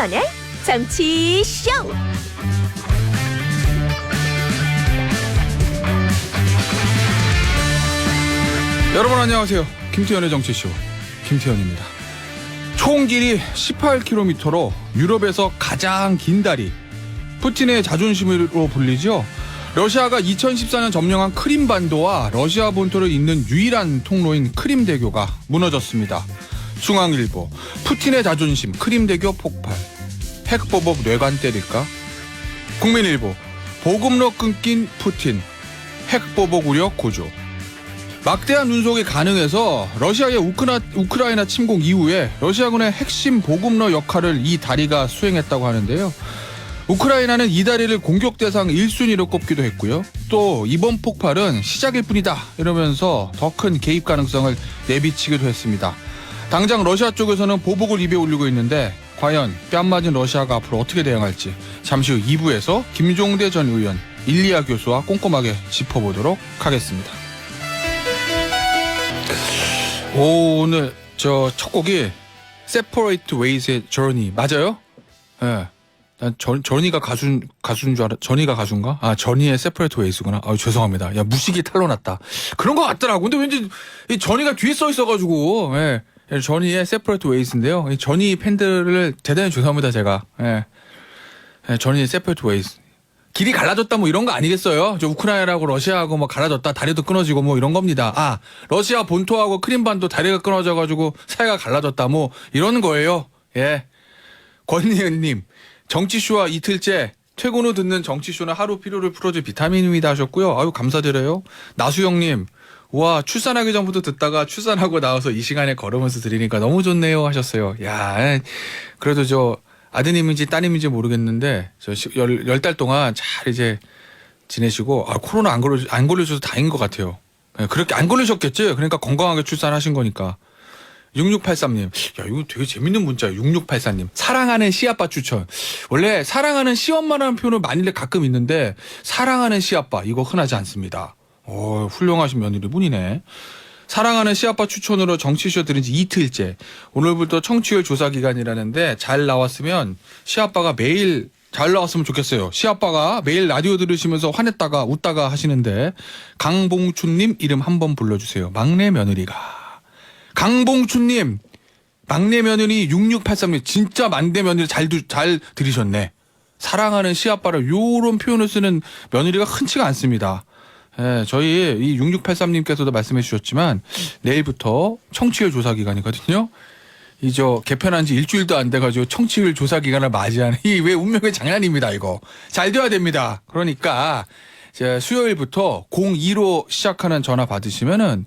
김태현의 정치쇼. 여러분 안녕하세요. 김태현의 정치쇼 김태현입니다. 총 길이 18km로 유럽에서 가장 긴 다리, 푸틴의 자존심으로 불리죠. 러시아가 2014년 점령한 크림반도와 러시아 본토를 잇는 유일한 통로인 크림대교가 무너졌습니다. 중앙일보, 푸틴의 자존심, 크림대교 폭발, 핵보복 뇌관 때릴까? 국민일보, 보급로 끊긴 푸틴, 핵보복 우려 고조. 막대한 운송이 가능해서 러시아의 우크라이나 침공 이후에 러시아군의 핵심 보급로 역할을 이 다리가 수행했다고 하는데요. 우크라이나는 이 다리를 공격 대상 1순위로 꼽기도 했고요. 또 이번 폭발은 시작일 뿐이다 이러면서 더 큰 개입 가능성을 내비치기도 했습니다. 당장 러시아 쪽에서는 보복을 입에 올리고 있는데 과연 뺨맞은 러시아가 앞으로 어떻게 대응할지 잠시 후 2부에서 김종대 전 의원, 일리아 교수와 꼼꼼하게 짚어보도록 하겠습니다. 오늘 저 첫 곡이 Separate Ways의 Journey 맞아요? 예. 네. 난 전이가 가수인 줄 알아. 전이가 가수인가? 아, 전이의 Separate Ways구나. 아, 죄송합니다. 야, 무식이 탄로 났다. 그런 것 같더라고. 근데 왠지 이 전이가 뒤에 써 있어가지고, 예. 전이의 Separate Ways인데요. 이 전이 팬들을 대단히 죄송합니다, 제가. 예. 예, 전이의 Separate Ways. 길이 갈라졌다 뭐 이런 거 아니겠어요? 저 우크라이나하고 러시아하고 뭐 갈라졌다, 다리도 끊어지고 뭐 이런 겁니다. 아, 러시아 본토하고 크림반도 다리가 끊어져가지고 사이가 갈라졌다 뭐 이런 거예요. 예. 권희은님. 정치쇼와 이틀째 퇴근 후 듣는 정치쇼는 하루 피로를 풀어줄 비타민입니다 하셨고요. 아유 감사드려요. 나수영님, 와 출산하기 전부터 듣다가 출산하고 나와서 이 시간에 걸으면서 들으니까 너무 좋네요 하셨어요. 야, 그래도 저 아드님인지 따님인지 모르겠는데 저 열 달 동안 잘 이제 지내시고 코로나 안 걸리셔서 다행인 것 같아요. 그렇게 안 걸리셨겠지? 그러니까 건강하게 출산하신 거니까. 6683님. 야, 이거 되게 재밌는 문자예요. 6684님. 사랑하는 시아빠 추천. 원래 사랑하는 시엄마라는 표현을 많이 가끔 있는데 사랑하는 시아빠 이거 흔하지 않습니다. 훌륭하신 며느리 분이네. 사랑하는 시아빠 추천으로 정치쇼 들은 지 이틀째. 오늘부터 청취율 조사 기간이라는데 잘 나왔으면 시아빠가 매일 잘 나왔으면 좋겠어요. 시아빠가 매일 라디오 들으시면서 화냈다가 웃다가 하시는데 강봉춘님 이름 한번 불러주세요. 막내 며느리가. 강봉춘님, 막내 며느리 6683님, 진짜 막내 며느리 잘 들으셨네. 사랑하는 시아빠를 요런 표현을 쓰는 며느리가 흔치가 않습니다. 예, 저희 이 6683님께서도 말씀해 주셨지만 내일부터 청취율 조사 기간이거든요. 개편한 지 일주일도 안 돼가지고 청취율 조사 기간을 맞이하는 이 왜 운명의 장난입니다, 이거. 잘 돼야 됩니다. 그러니까 수요일부터 02로 시작하는 전화 받으시면은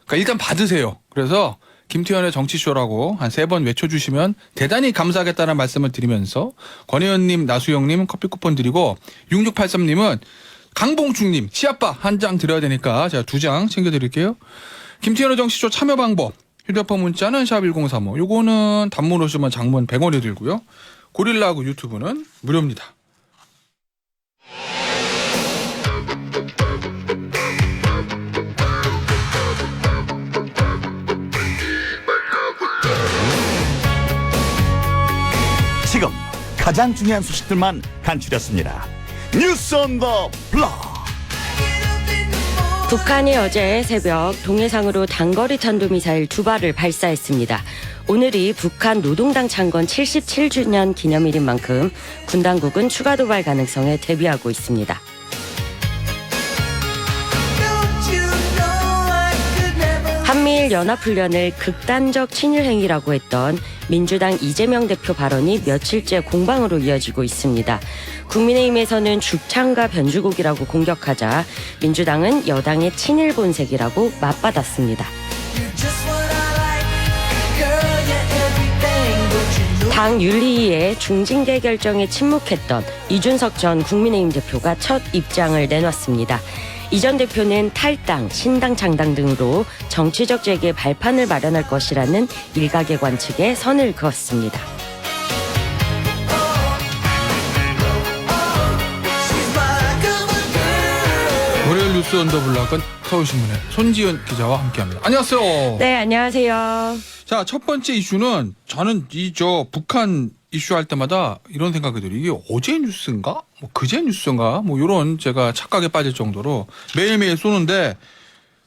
그러니까 일단 받으세요. 그래서 김태현의 정치쇼라고 한 3번 외쳐주시면 대단히 감사하겠다는 말씀을 드리면서 권혜연님, 나수영님 커피 쿠폰 드리고 6683님은 강봉중님 시아빠 한 장 드려야 되니까 제가 2장 챙겨드릴게요. 김태현의 정치쇼 참여 방법 휴대폰 문자는 샵1035 요거는 단문 50원 장문 100원이 들고요. 고릴라하고 유튜브는 무료입니다. 지금 가장 중요한 소식들만 간추렸습니다. 뉴스 온 더 블록. 북한이 어제 새벽 동해상으로 단거리 탄도미사일 2발을 발사했습니다. 오늘이 북한 노동당 창건 77주년 기념일인 만큼 군 당국은 추가 도발 가능성에 대비하고 있습니다. 한미일 연합훈련을 극단적 친일 행위라고 했던 민주당 이재명 대표 발언이 며칠째 공방으로 이어지고 있습니다. 국민의힘에서는 죽창과 변주곡이라고 공격하자 민주당은 여당의 친일 본색이라고 맞받았습니다. 당 윤리위의 중징계 결정에 침묵했던 이준석 전 국민의힘 대표가 첫 입장을 내놨습니다. 이 전 대표는 탈당, 신당 창당 등으로 정치적 재개의 발판을 마련할 것이라는 일각의 관측에 선을 그었습니다. 월요일 뉴스 언더블락은 서울신문의 손지은 기자와 함께합니다. 안녕하세요. 네, 안녕하세요. 자, 첫 번째 이슈는 저는 북한 이슈할 때마다 이런 생각이 들어요. 이게 어제 뉴스인가? 뭐 그제 뉴스인가? 뭐 이런 제가 착각에 빠질 정도로 매일매일 쏘는데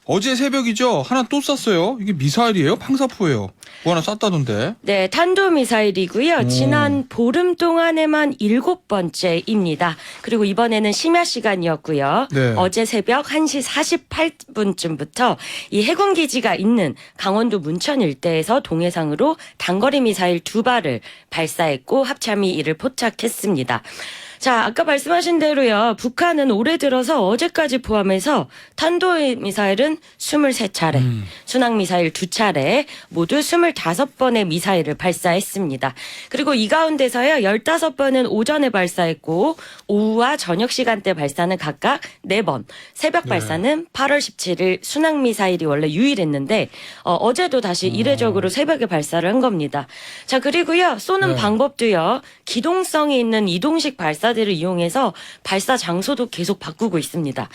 어제 새벽이죠. 하나 또 쐈어요. 이게 미사일이에요? 방사포예요? 뭐 하나 쐈다던데. 네, 탄도미사일이고요. 지난 보름 동안에만 7번째입니다. 그리고 이번에는 심야 시간이었고요. 네. 어제 새벽 1시 48분쯤부터 이 해군기지가 있는 강원도 문천 일대에서 동해상으로 단거리 미사일 2발을 발사했고 합참이 이를 포착했습니다. 자, 아까 말씀하신 대로요. 북한은 올해 들어서 어제까지 포함해서 탄도미사일은 23차례, 순항미사일 2차례, 모두 25번의 미사일을 발사했습니다. 그리고 이 가운데서요. 15번은 오전에 발사했고 오후와 저녁 시간대 발사는 각각 4번, 새벽 발사는 8월 17일 순항미사일이 원래 유일했는데 어제도 다시 이례적으로 새벽에 발사를 한 겁니다. 자, 그리고요. 쏘는 방법도요. 기동성이 있는 이동식 발사대를 이용해서 발사 장소도 계속 바꾸고 있습니다.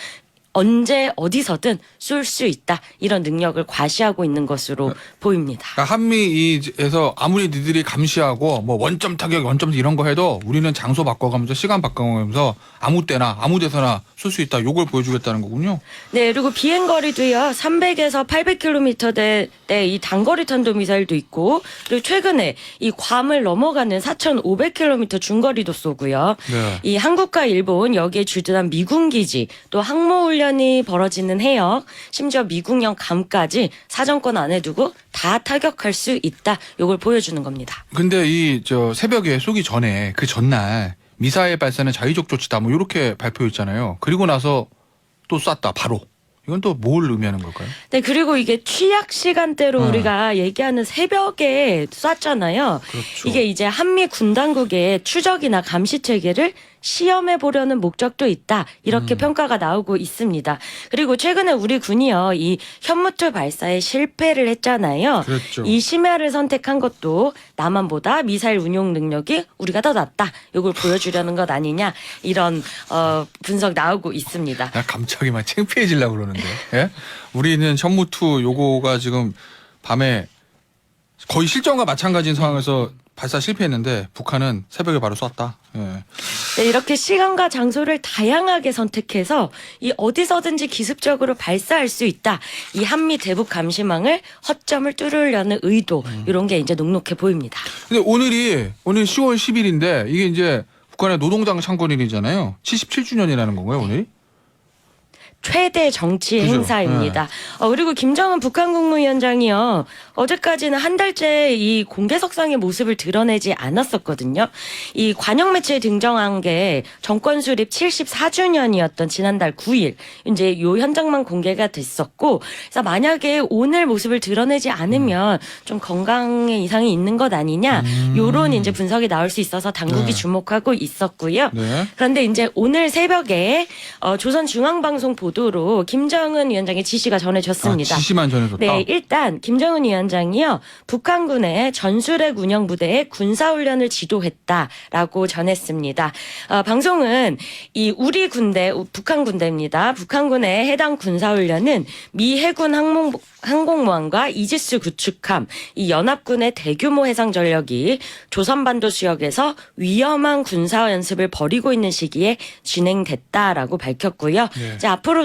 언제 어디서든 쏠 수 있다. 이런 능력을 과시하고 있는 것으로 보입니다. 그러니까 한미에서 아무리 니들이 감시하고 뭐 원점 타격, 원점 이런 거 해도 우리는 장소 바꿔가면서 시간 바꿔가면서 아무 때나 아무 데서나 쏠 수 있다. 요걸 보여주겠다는 거군요. 네, 그리고 비행거리도요. 300에서 800km대 이 단거리 탄도미사일도 있고 그리고 최근에 이 괌을 넘어가는 4,500km 중거리도 쏘고요. 네. 이 한국과 일본 여기에 주둔한 미군 기지 또 항모 훈련이 벌어지는 해역 심지어 미국령 괌까지 사정권 안에 두고 다 타격할 수 있다. 요걸 보여주는 겁니다. 근데 새벽에 쏘기 전에 그 전날 미사일 발사는 자위적 조치다 뭐 이렇게 발표했잖아요. 그리고 나서 또 쐈다 바로. 이건 또 뭘 의미하는 걸까요? 네, 그리고 이게 취약 시간대로 우리가 얘기하는 새벽에 쐈잖아요. 그렇죠. 이게 이제 한미 군 당국의 추적이나 감시 체계를 시험해 보려는 목적도 있다. 이렇게 평가가 나오고 있습니다. 그리고 최근에 우리 군이요. 이 현무투 발사에 실패를 했잖아요. 그렇죠. 이 심야를 선택한 것도 남한보다 미사일 운용 능력이 우리가 더 낫다. 이걸 보여주려는 것 아니냐. 이런 분석 나오고 있습니다. 나 갑자기 막 창피해지려고 그러는데. 예? 우리는 현무투 요거가 지금 밤에 거의 실전과 마찬가지인 상황에서 발사 실패했는데 북한은 새벽에 바로 쐈다. 예. 네, 이렇게 시간과 장소를 다양하게 선택해서 이 어디서든지 기습적으로 발사할 수 있다. 이 한미 대북 감시망을 허점을 뚫으려는 의도 이런 게 이제 녹록해 보입니다. 근데 오늘 10월 10일인데 이게 이제 북한의 노동당 창건일이잖아요. 77주년이라는 건가요, 오늘이? 최대 정치 그죠? 행사입니다. 그리고 김정은 북한 국무위원장이요. 어제까지는 한 달째 이 공개석상의 모습을 드러내지 않았었거든요. 이 관영 매체에 등장한 게 정권 수립 74주년이었던 지난달 9일. 이제 요 현장만 공개가 됐었고, 그래서 만약에 오늘 모습을 드러내지 않으면 좀 건강에 이상이 있는 것 아니냐. 요런 이제 분석이 나올 수 있어서 당국이 네. 주목하고 있었고요. 네. 그런데 이제 오늘 새벽에 조선중앙방송 보도로 김정은 위원장의 지시가 전해졌습니다. 지시만 전해줬다. 네, 일단 김정은 위원장이요. 북한군의 전술핵 운영 부대의 군사훈련을 지도했다라고 전했습니다. 방송은 이 우리 군대, 북한 군대입니다. 북한군의 해당 군사훈련은 미 해군 항공모함과 이지스 구축함, 이 연합군의 대규모 해상 전력이 조선반도 수역에서 위험한 군사 연습을 벌이고 있는 시기에 진행됐다라고 밝혔고요. 네. 이제 앞으로도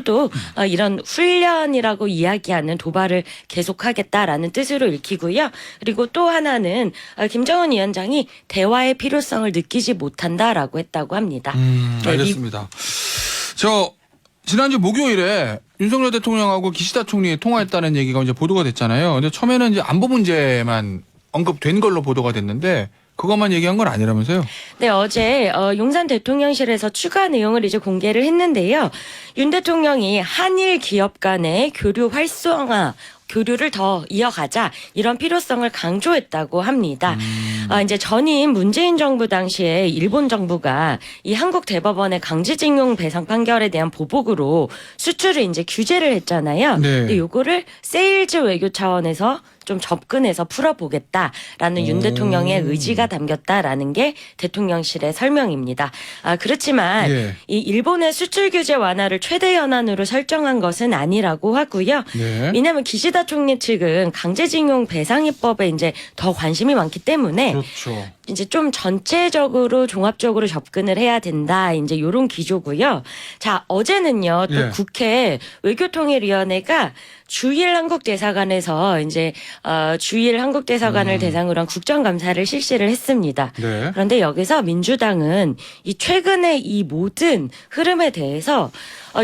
이런 훈련이라고 이야기하는 도발을 계속하겠다라는 뜻으로 읽히고요. 그리고 또 하나는 김정은 위원장이 대화의 필요성을 느끼지 못한다라고 했다고 합니다. 알겠습니다. 지난주 목요일에 윤석열 대통령하고 기시다 총리 통화했다는 얘기가 이제 보도가 됐잖아요. 근데 처음에는 이제 안보 문제만 언급된 걸로 보도가 됐는데 그것만 얘기한 건 아니라면서요? 네, 어제 용산 대통령실에서 추가 내용을 이제 공개를 했는데요. 윤 대통령이 한일 기업 간의 교류 활성화 교류를 더 이어가자 이런 필요성을 강조했다고 합니다. 이제 전임 문재인 정부 당시에 일본 정부가 이 한국 대법원의 강제징용 배상 판결에 대한 보복으로 수출을 이제 규제를 했잖아요. 네. 근데 요거를 세일즈 외교 차원에서 좀 접근해서 풀어보겠다라는 윤 대통령의 의지가 담겼다라는 게 대통령실의 설명입니다. 그렇지만 예. 이 일본의 수출 규제 완화를 최대 연한으로 설정한 것은 아니라고 하고요. 네. 왜냐하면 기시다 총리 측은 강제징용 배상입법에 이제 더 관심이 많기 때문에 그렇죠. 이제 좀 전체적으로 종합적으로 접근을 해야 된다. 이제 요런 기조고요. 자, 어제는요. 또 예. 국회 외교통일위원회가 주일 한국대사관에서 이제 주일 한국대사관을 대상으로 한 국정감사를 실시를 했습니다. 네. 그런데 여기서 민주당은 이 최근의 이 모든 흐름에 대해서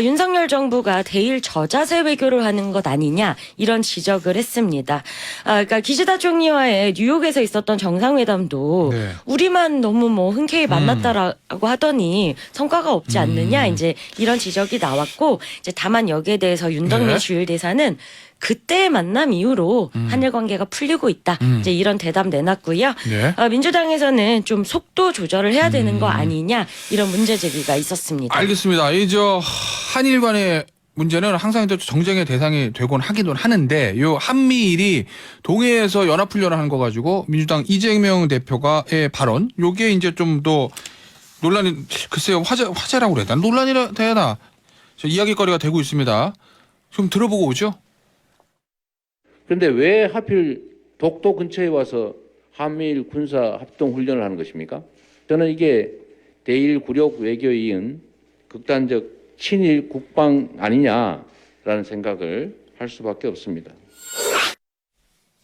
윤석열 정부가 대일 저자세 외교를 하는 것 아니냐 이런 지적을 했습니다. 그러니까 기시다 총리와의 뉴욕에서 있었던 정상회담도 네. 우리만 너무 뭐 흔쾌히 만났다라고 하더니 성과가 없지 않느냐 이제 이런 지적이 나왔고 이제 다만 여기에 대해서 윤덕민 네. 주일 대사는 그때의 만남 이후로 한일 관계가 풀리고 있다. 이제 이런 대답 내놨고요. 네. 민주당에서는 좀 속도 조절을 해야 되는 거 아니냐 이런 문제 제기가 있었습니다. 알겠습니다. 이 저 한일 간의 문제는 항상 또 정쟁의 대상이 되곤 하기도 하는데 요 한미일이 동해에서 연합훈련을 하는 거 가지고 민주당 이재명 대표가의 발언 요게 이제 좀 더 논란이 글쎄요 화제라고 그래야 되나 논란이라 해야 되나 이야기거리가 되고 있습니다. 좀 들어보고 오죠. 그런데 왜 하필 독도 근처에 와서 한미일 군사 합동 훈련을 하는 것입니까? 저는 이게 대일 굴욕 외교에 이은 극단적 친일 국방 아니냐라는 생각을 할 수밖에 없습니다.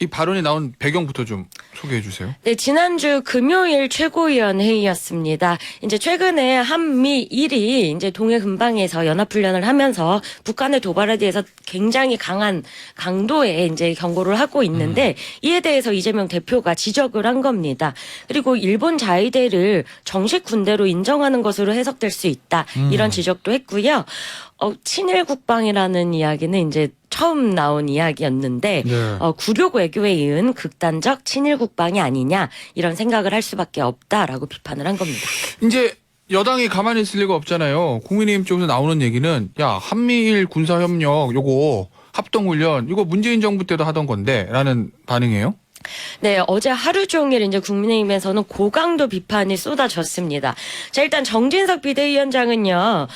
이 발언이 나온 배경부터 좀 소개해 주세요. 네, 지난주 금요일 최고위원 회의였습니다. 이제 최근에 한미일이 이제 동해 근방에서 연합훈련을 하면서 북한의 도발에 대해서 굉장히 강한 강도의 이제 경고를 하고 있는데 이에 대해서 이재명 대표가 지적을 한 겁니다. 그리고 일본 자위대를 정식 군대로 인정하는 것으로 해석될 수 있다. 이런 지적도 했고요. 친일 국방이라는 이야기는 이제 처음 나온 이야기였는데 네. 굴욕 외교에 이은 극단적 친일 국방이 아니냐 이런 생각을 할 수밖에 없다라고 비판을 한 겁니다. 이제 여당이 가만히 있을 리가 없잖아요. 국민의힘 쪽에서 나오는 얘기는 야 한미일 군사협력 요거 합동훈련 이거 문재인 정부 때도 하던 건데라는 반응이에요. 네, 어제 하루 종일 이제 국민의힘에서는 고강도 비판이 쏟아졌습니다. 자, 일단 정진석 비대위원장은요.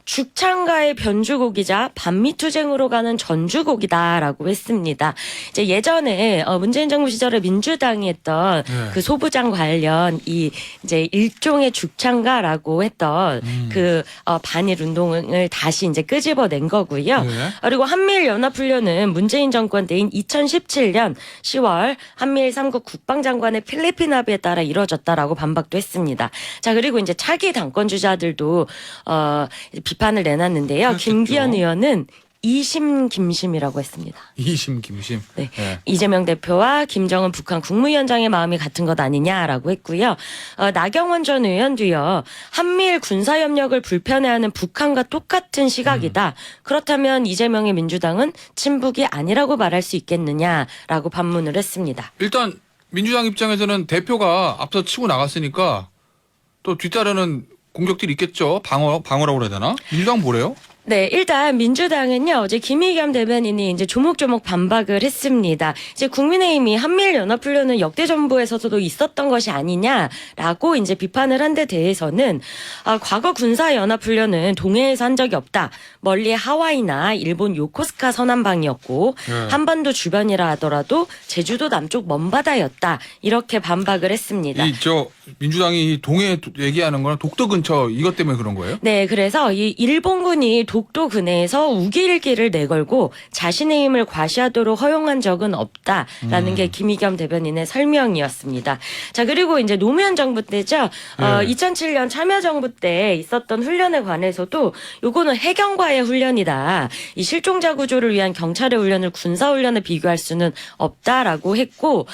죽창가의 변주곡이자 반미투쟁으로 가는 전주곡이다라고 했습니다. 이제 예전에 문재인 정부 시절에 민주당이 했던 네. 그 소부장 관련 이 이제 일종의 죽창가라고 했던 그 반일 운동을 다시 이제 끄집어낸 거고요. 네. 그리고 한미일 연합훈련은 문재인 정권 때인 2017년 10월 한미일 3국 국방장관의 필리핀 합의에 따라 이루어졌다라고 반박도 했습니다. 자, 그리고 이제 차기 당권 주자들도 비판을 내놨는데요. 그렇겠죠. 김기현 의원은 이심 김심이라고 했습니다. 이심 김심. 네. 네. 이재명 대표와 김정은 북한 국무위원장의 마음이 같은 것 아니냐라고 했고요. 나경원 전 의원도요. 한미일 군사협력을 불편해하는 북한과 똑같은 시각이다. 그렇다면 이재명의 민주당은 친북이 아니라고 말할 수 있겠느냐라고 반문을 했습니다. 일단 민주당 입장에서는 대표가 앞서 치고 나갔으니까 또 뒤따르는 공격들이 있겠죠. 방어라고 그래야 되나? 민주당 뭐래요? 네, 일단 민주당은요, 어제 김의겸 대변인이 이제 조목조목 반박을 했습니다. 이제 국민의힘이 한미일 연합훈련은 역대 정부에서도 있었던 것이 아니냐라고 이제 비판을 한 데 대해서는 과거 군사 연합훈련은 동해에서 한 적이 없다. 멀리 하와이나 일본 요코스카 서남방이었고 네. 한반도 주변이라 하더라도 제주도 남쪽 먼바다였다. 이렇게 반박을 했습니다. 민주당이 동해 얘기하는 거는 독도 근처 이것 때문에 그런 거예요? 네, 그래서 이 일본군이 독도 근해에서 우기일기를 내걸고 자신의 힘을 과시하도록 허용한 적은 없다라는 게 김의겸 대변인의 설명이었습니다. 자, 그리고 이제 노무현 정부 때죠. 2007년 참여정부 때 있었던 훈련에 관해서도 요거는 해경과의 훈련이다. 이 실종자 구조를 위한 경찰의 훈련을 군사훈련에 비교할 수는 없다라고 했고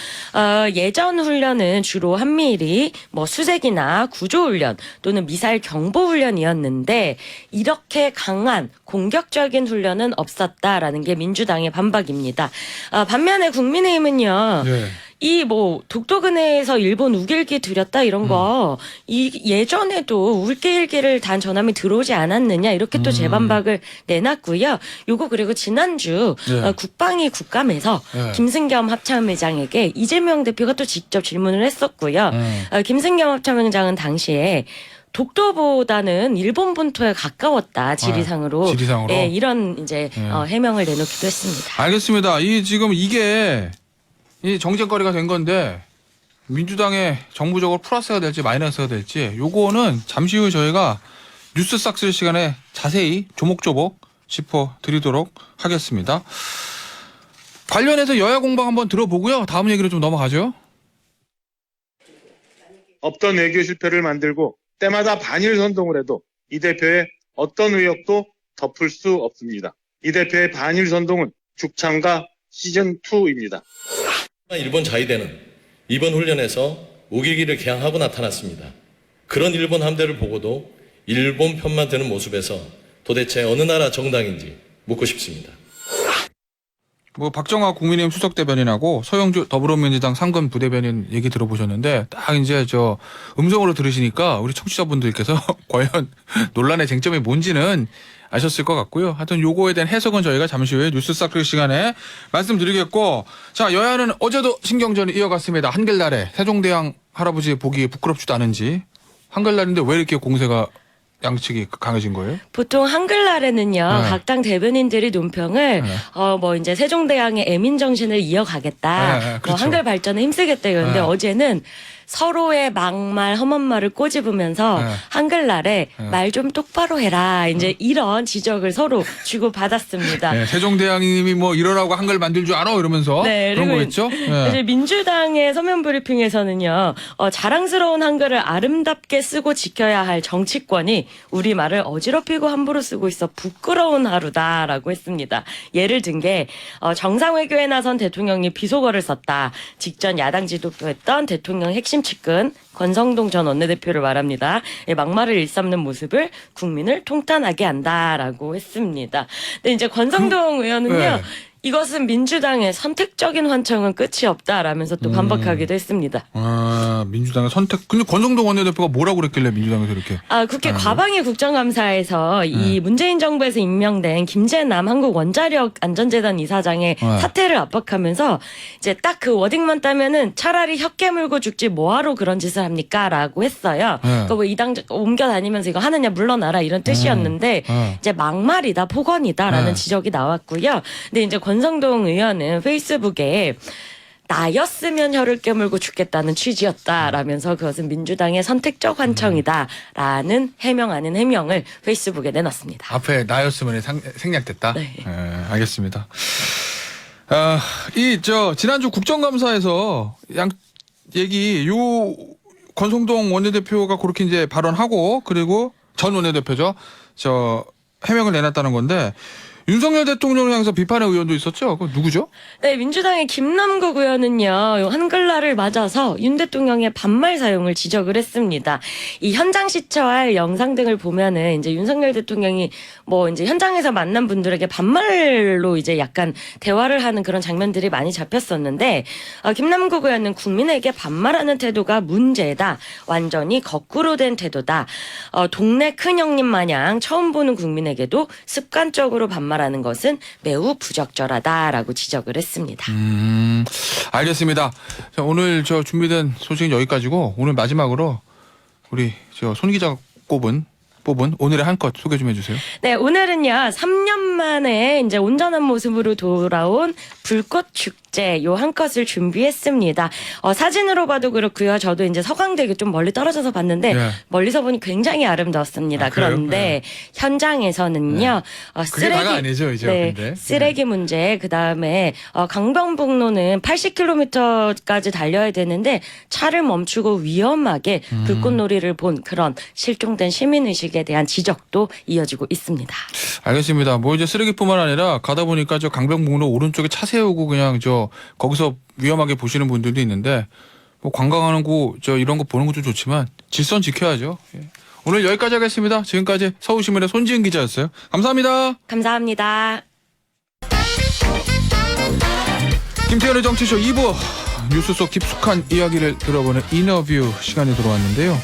예전 훈련은 주로 한미일이 뭐 수색이나 구조훈련 또는 미사일 경보훈련이었는데 이렇게 강한 공격적인 훈련은 없었다라는 게 민주당의 반박입니다. 반면에 국민의힘은요. 네. 이 뭐 독도근해에서 일본 우길기 들였다 이런 거 이 예전에도 우길기를 단 전함이 들어오지 않았느냐 이렇게 또 재반박을 내놨고요. 요거 그리고 지난주 네. 국방위 국감에서 네. 김승겸 합참의장에게 이재명 대표가 또 직접 질문을 했었고요. 김승겸 합참의장은 당시에 독도보다는 일본 본토에 가까웠다 지리상으로. 지리상으로? 예, 이런 이제 해명을 내놓기도 했습니다. 알겠습니다. 이 지금 이게 이 정쟁거리가 된 건데 민주당에 정부적으로 플러스가 될지 마이너스가 될지 요거는 잠시 후에 저희가 뉴스 싹 쓸 시간에 자세히 조목조목 짚어드리도록 하겠습니다. 관련해서 여야 공방 한번 들어보고요. 다음 얘기로 좀 넘어가죠. 없던 외교 실패를 만들고 때마다 반일 선동을 해도 이 대표의 어떤 의혹도 덮을 수 없습니다. 이 대표의 반일 선동은 죽창가 시즌2입니다. 일본 자위대는 이번 훈련에서 우길기를 개항하고 나타났습니다. 그런 일본 함대를 보고도 일본 편만 드는 모습에서 도대체 어느 나라 정당인지 묻고 싶습니다. 뭐 박정화 국민의힘 수석 대변인하고 서영주 더불어민주당 상근 부대변인 얘기 들어보셨는데 딱 이제 저 음성으로 들으시니까 우리 청취자분들께서 과연 논란의 쟁점이 뭔지는 아셨을 것 같고요. 하여튼 요거에 대한 해석은 저희가 잠시 후에 뉴스 사클 시간에 말씀드리겠고, 자 여야는 어제도 신경전이 이어갔습니다. 한글날에 세종대왕 할아버지 보기 부끄럽지도 않은지 한글날인데 왜 이렇게 공세가 양측이 강해진 거예요? 보통 한글날에는요, 네. 각 당 대변인들이 논평을, 뭐 이제 세종대왕의 애민 정신을 이어가겠다, 네, 뭐 그렇죠. 한글 발전에 힘쓰겠다 이러는데 네. 어제는 서로의 막말, 험한 말을 꼬집으면서 네. 한글날에 말 좀 똑바로 해라, 이제 이런 지적을 서로 주고받았습니다. 네, 세종대왕님이 뭐 이러라고 한글 만들 줄 알아? 이러면서 네, 그런 그리고 거겠죠? 네. 이제 민주당의 서면 브리핑에서는요, 자랑스러운 한글을 아름답게 쓰고 지켜야 할 정치권이 우리말을 어지럽히고 함부로 쓰고 있어 부끄러운 하루다라고 했습니다. 예를 든 게 정상외교에 나선 대통령이 비속어를 썼다. 직전 야당 지도부했던 대통령 핵심 측근 권성동 전 원내대표를 말합니다. 막말을 일삼는 모습을 국민을 통탄하게 한다라고 했습니다. 근데 이제 권성동 의원은요. 네. 이것은 민주당의 선택적인 환청은 끝이 없다라면서 또 반박하기도 했습니다. 아, 민주당의 선택. 근데 권성동 원내대표가 뭐라고 그랬길래 민주당에서 이렇게. 국회 과방위 국정감사에서 이 문재인 정부에서 임명된 김재남 한국원자력안전재단 이사장의 사퇴를 압박하면서 이제 딱 그 워딩만 따면은 차라리 혀 깨물고 죽지 뭐하러 그런 짓을 합니까라고 했어요. 그러니까 뭐 이당 옮겨 다니면서 이거 하느냐 물러나라 이런 뜻이었는데 이제 막말이다 폭언이다라는 지적이 나왔고요. 근데 이제 권성동 의원은 페이스북에 나였으면 혀를 깨물고 죽겠다는 취지였다라면서 그것은 민주당의 선택적 환청이다라는 해명 아닌 해명을 페이스북에 내놨습니다. 앞에 나였으면 생략됐다? 네. 알겠습니다. 지난주 국정감사에서 권성동 원내대표가 그렇게 이제 발언하고 그리고 전 원내대표죠. 해명을 내놨다는 건데 윤석열 대통령을 향해서 비판의 의원도 있었죠? 그거 누구죠? 네, 민주당의 김남국 의원은요, 한글날을 맞아서 윤 대통령의 반말 사용을 지적을 했습니다. 이 현장 시처할 영상 등을 보면은 이제 윤석열 대통령이 뭐 이제 현장에서 만난 분들에게 반말로 이제 약간 대화를 하는 그런 장면들이 많이 잡혔었는데, 김남국 의원은 국민에게 반말하는 태도가 문제다. 완전히 거꾸로 된 태도다. 동네 큰형님 마냥 처음 보는 국민에게도 습관적으로 반말하는 것은 매우 부적절하다라고 지적을 했습니다. 알겠습니다. 자, 오늘 준비된 소식은 여기까지고 오늘 마지막으로 우리 손 기자가 뽑은 오늘의 한 컷 소개 좀 해주세요. 네, 오늘은요 3년 만에 이제 온전한 모습으로 돌아온 불꽃 축제 요 한 컷을 준비했습니다. 사진으로 봐도 그렇고요. 저도 이제 서강대교 좀 멀리 떨어져서 봤는데 네. 멀리서 보니 굉장히 아름다웠습니다. 그래요? 그런데 현장에서는요 그게 다가 아니죠, 이제. 근데. 쓰레기 문제 그다음에 강변북로는 80km까지 달려야 되는데 차를 멈추고 위험하게 불꽃놀이를 본 그런 실종된 시민의식에 대한 지적도 이어지고 있습니다. 알겠습니다. 뭐 이제 쓰레기뿐만 아니라 가다 보니까 강변북로 오른쪽에 차 세우고 그냥 거기서 위험하게 보시는 분들도 있는데 뭐 관광하는 곳 이런 거 보는 것도 좋지만 질선 지켜야죠. 예. 오늘 여기까지 하겠습니다. 지금까지 서울신문의 손지은 기자였어요. 감사합니다. 감사합니다. 김태현의 정치쇼 2부 뉴스 속 깊숙한 이야기를 들어보는 인터뷰 시간이 들어왔는데요.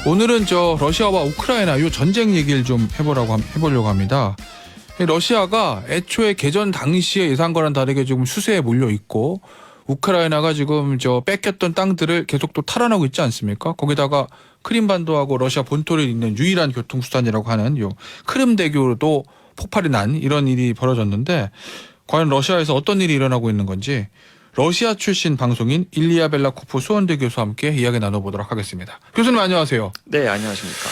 오늘은 러시아와 우크라이나 요 전쟁 얘기를 좀 해보려고 합니다. 러시아가 애초에 개전 당시의 예상과는 다르게 지금 수세에 몰려 있고 우크라이나가 지금 뺏겼던 땅들을 계속 또 탈환하고 있지 않습니까? 거기다가 크림반도하고 러시아 본토를 잇는 유일한 교통수단이라고 하는 요 크림대교도 폭발이 난 이런 일이 벌어졌는데 과연 러시아에서 어떤 일이 일어나고 있는 건지 러시아 출신 방송인 일리아 벨라코프 수원대 교수와 함께 이야기 나눠보도록 하겠습니다. 교수님 안녕하세요. 네, 안녕하십니까.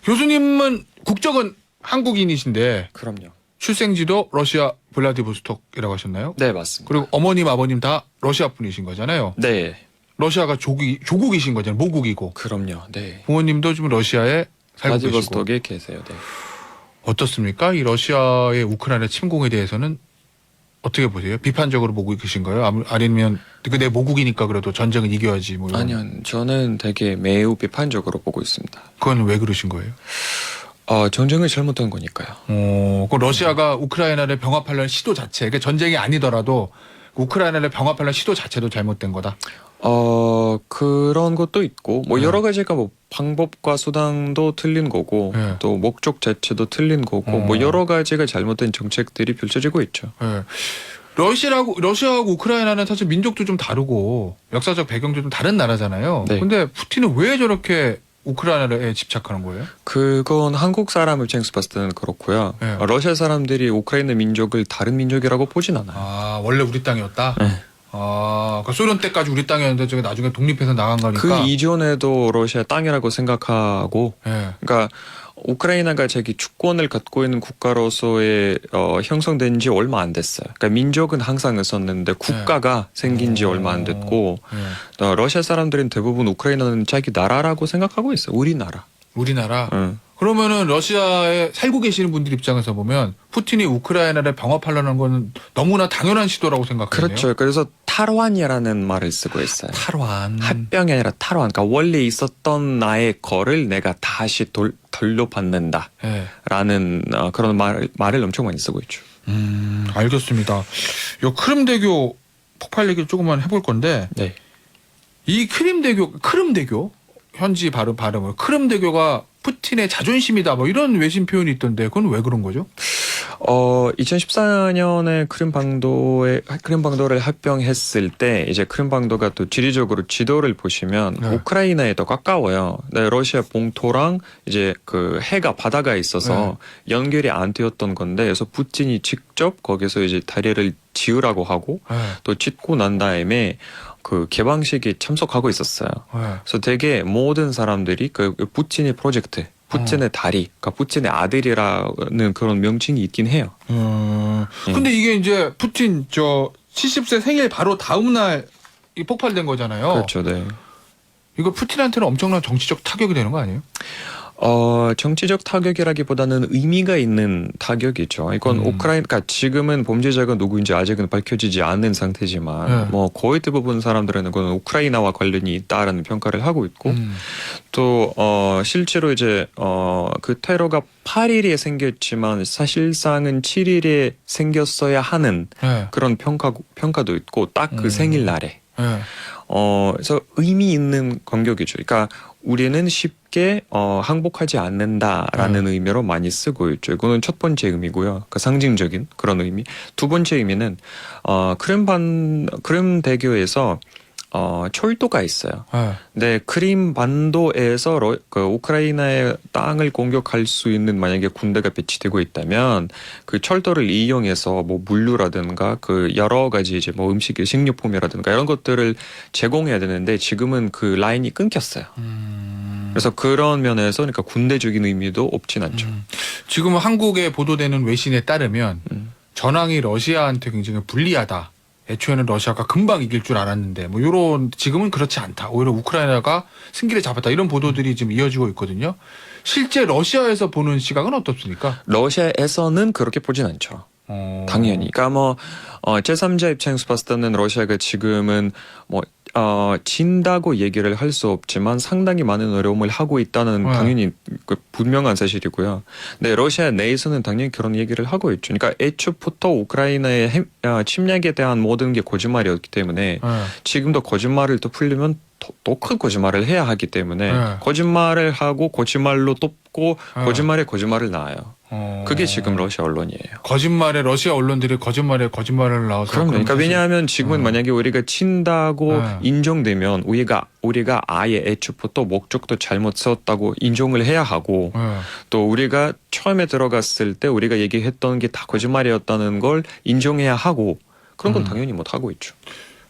교수님은 국적은 한국인이신데 그럼요. 출생지도 러시아 블라디보스톡이라고 하셨나요? 네, 맞습니다. 그리고 어머님 아버님 다 러시아 분이신 거잖아요. 네, 러시아가 조국이신 거잖아요. 모국이고. 그럼요. 네. 부모님도 지금 러시아에 살고 계시고. 블라디보스톡에 계세요. 네. 어떻습니까? 이 러시아의 우크라이나 침공에 대해서는 어떻게 보세요? 비판적으로 보고 계신가요? 아니면 내 모국이니까 그래도 전쟁은 이겨야지 뭐 이런. 아니요, 저는 되게 매우 비판적으로 보고 있습니다. 그건 왜 그러신 거예요? 전쟁을 잘못한 거니까요. 그 러시아가 우크라이나를 병합하려는 시도 자체, 그러니까 전쟁이 아니더라도 우크라이나를 병합하려는 시도 자체도 잘못된 거다. 그런 것도 있고, 네. 여러 가지가 방법과 수단도 틀린 거고, 네. 또 목적 자체도 틀린 거고, 여러 가지가 잘못된 정책들이 펼쳐지고 있죠. 네. 러시아하고 우크라이나는 사실 민족도 좀 다르고 역사적 배경도 좀 다른 나라잖아요. 네. 근데 푸틴은 왜 저렇게 우크라이나에 집착하는 거예요? 그건 한국 사람 입장에서 봤을 때는 그렇고요. 네. 러시아 사람들이 우크라이나 민족을 다른 민족이라고 보진 않아요. 원래 우리 땅이었다? 네. 그러니까 소련 때까지 우리 땅이었는데 저게 나중에 독립해서 나간 거니까. 그 이전에도 러시아 땅이라고 생각하고, 네. 그러니까 우크라이나가 자기 주권을 갖고 있는 국가로서의 형성된 지 얼마 안 됐어요. 그러니까 민족은 항상 있었는데 국가가 생긴 지 얼마 안 됐고, 네. 러시아 사람들은 대부분 우크라이나는 자기 나라라고 생각하고 있어요. 우리나라. 우리나라? 응. 그러면은 러시아에 살고 계시는 분들 입장에서 보면 푸틴이 우크라이나를 병합하려는 건 너무나 당연한 시도라고 생각하네요. 그렇죠. 그래서 탈환이라는 말을 쓰고 있어요. 탈환. 합병이 아니라 탈환. 그러니까 원래 있었던 나의 거를 내가 다시 돌려받는다. 네. 라는 그런 말을 엄청 많이 쓰고 있죠. 알겠습니다. 요 크림대교 폭발 얘기를 조금만 해볼 건데 네. 이 크림대교 현지 발음으로 크림대교가 푸틴의 자존심이다 뭐 이런 외신 표현이 있던데 그건 왜 그런 거죠? 2014년에 크림반도를 합병했을 때 이제 크림반도가 또 지리적으로 지도를 보시면 네. 우크라이나에 더 가까워요. 네, 러시아 본토랑 이제 그 해가 바다가 있어서 연결이 안 되었던 건데 그래서 푸틴이 직접 거기서 이제 다리를 지으라고 하고 또 짓고 난 다음에 그 개방식에 참석하고 있었어요. 그래서 되게 모든 사람들이 그 푸틴의 프로젝트, 푸틴의 다리, 그러니까 푸틴의 아들이라는 그런 명칭이 있긴 해요. 근데 이게 이제 푸틴 70세 생일 바로 다음 날 이 폭발된 거잖아요. 그렇죠, 네. 이거 푸틴한테는 엄청난 정치적 타격이 되는 거 아니에요? 정치적 타격이라기보다는 의미가 있는 타격이죠. 이건 우크라이나, 지금은 범죄자가 누구인지 아직은 밝혀지지 않는 상태지만, 뭐 거의 대부분 사람들은 이건 우크라이나와 관련이 있다라는 평가를 하고 있고, 또 실제로 이제 그 테러가 8일에 생겼지만 사실상은 7일에 생겼어야 하는 그런 평가도 있고, 딱 그 생일날에. 그래서 의미 있는 공격이죠. 그러니까 우리는 쉽게 항복하지 않는다라는 의미로 많이 쓰고 있죠. 이거는 첫 번째 의미고요. 그 상징적인 그런 의미. 두 번째 의미는 크림대교에서 철도가 있어요. 근데 크림반도에서 그 우크라이나의 땅을 공격할 수 있는 만약에 군대가 배치되고 있다면 그 철도를 이용해서 뭐 물류라든가 그 여러 가지 이제 뭐 식료품이라든가 이런 것들을 제공해야 되는데 지금은 그 라인이 끊겼어요. 그래서 그런 면에서 그러니까 군대적인 의미도 없진 않죠. 지금 한국에 보도되는 외신에 따르면 전황이 러시아한테 굉장히 불리하다. 애초에는 러시아가 금방 이길 줄 알았는데 뭐 이런 지금은 그렇지 않다. 오히려 우크라이나가 승기를 잡았다. 이런 보도들이 지금 이어지고 있거든요. 실제 러시아에서 보는 시각은 어떻습니까? 러시아에서는 그렇게 보진 않죠. 당연히. 그러니까 뭐 제3자 입장에서 봤을 때는 러시아가 지금은 뭐 진다고 얘기를 할 수 없지만 상당히 많은 어려움을 하고 있다는 당연히 그 분명한 사실이고요. 근데 러시아 내에서는 당연히 그런 얘기를 하고 있죠. 그러니까 애초부터 우크라이나의 침략에 대한 모든 게 거짓말이었기 때문에 지금도 거짓말을 또 풀려면 또 큰 거짓말을 해야 하기 때문에 거짓말을 하고 거짓말로 덮고 거짓말에 거짓말을 낳아요. 그게 지금 러시아 언론이에요. 거짓말에 러시아 언론들이 거짓말에 거짓말을 나와서. 그러니까 왜냐하면 지금은 만약에 우리가 친다고 인정되면 우리가 아예 애초부터 목적도 잘못 썼다고 인정을 해야 하고 또 우리가 처음에 들어갔을 때 우리가 얘기했던 게 다 거짓말이었다는 걸 인정해야 하고 그런 건 당연히 못 하고 있죠.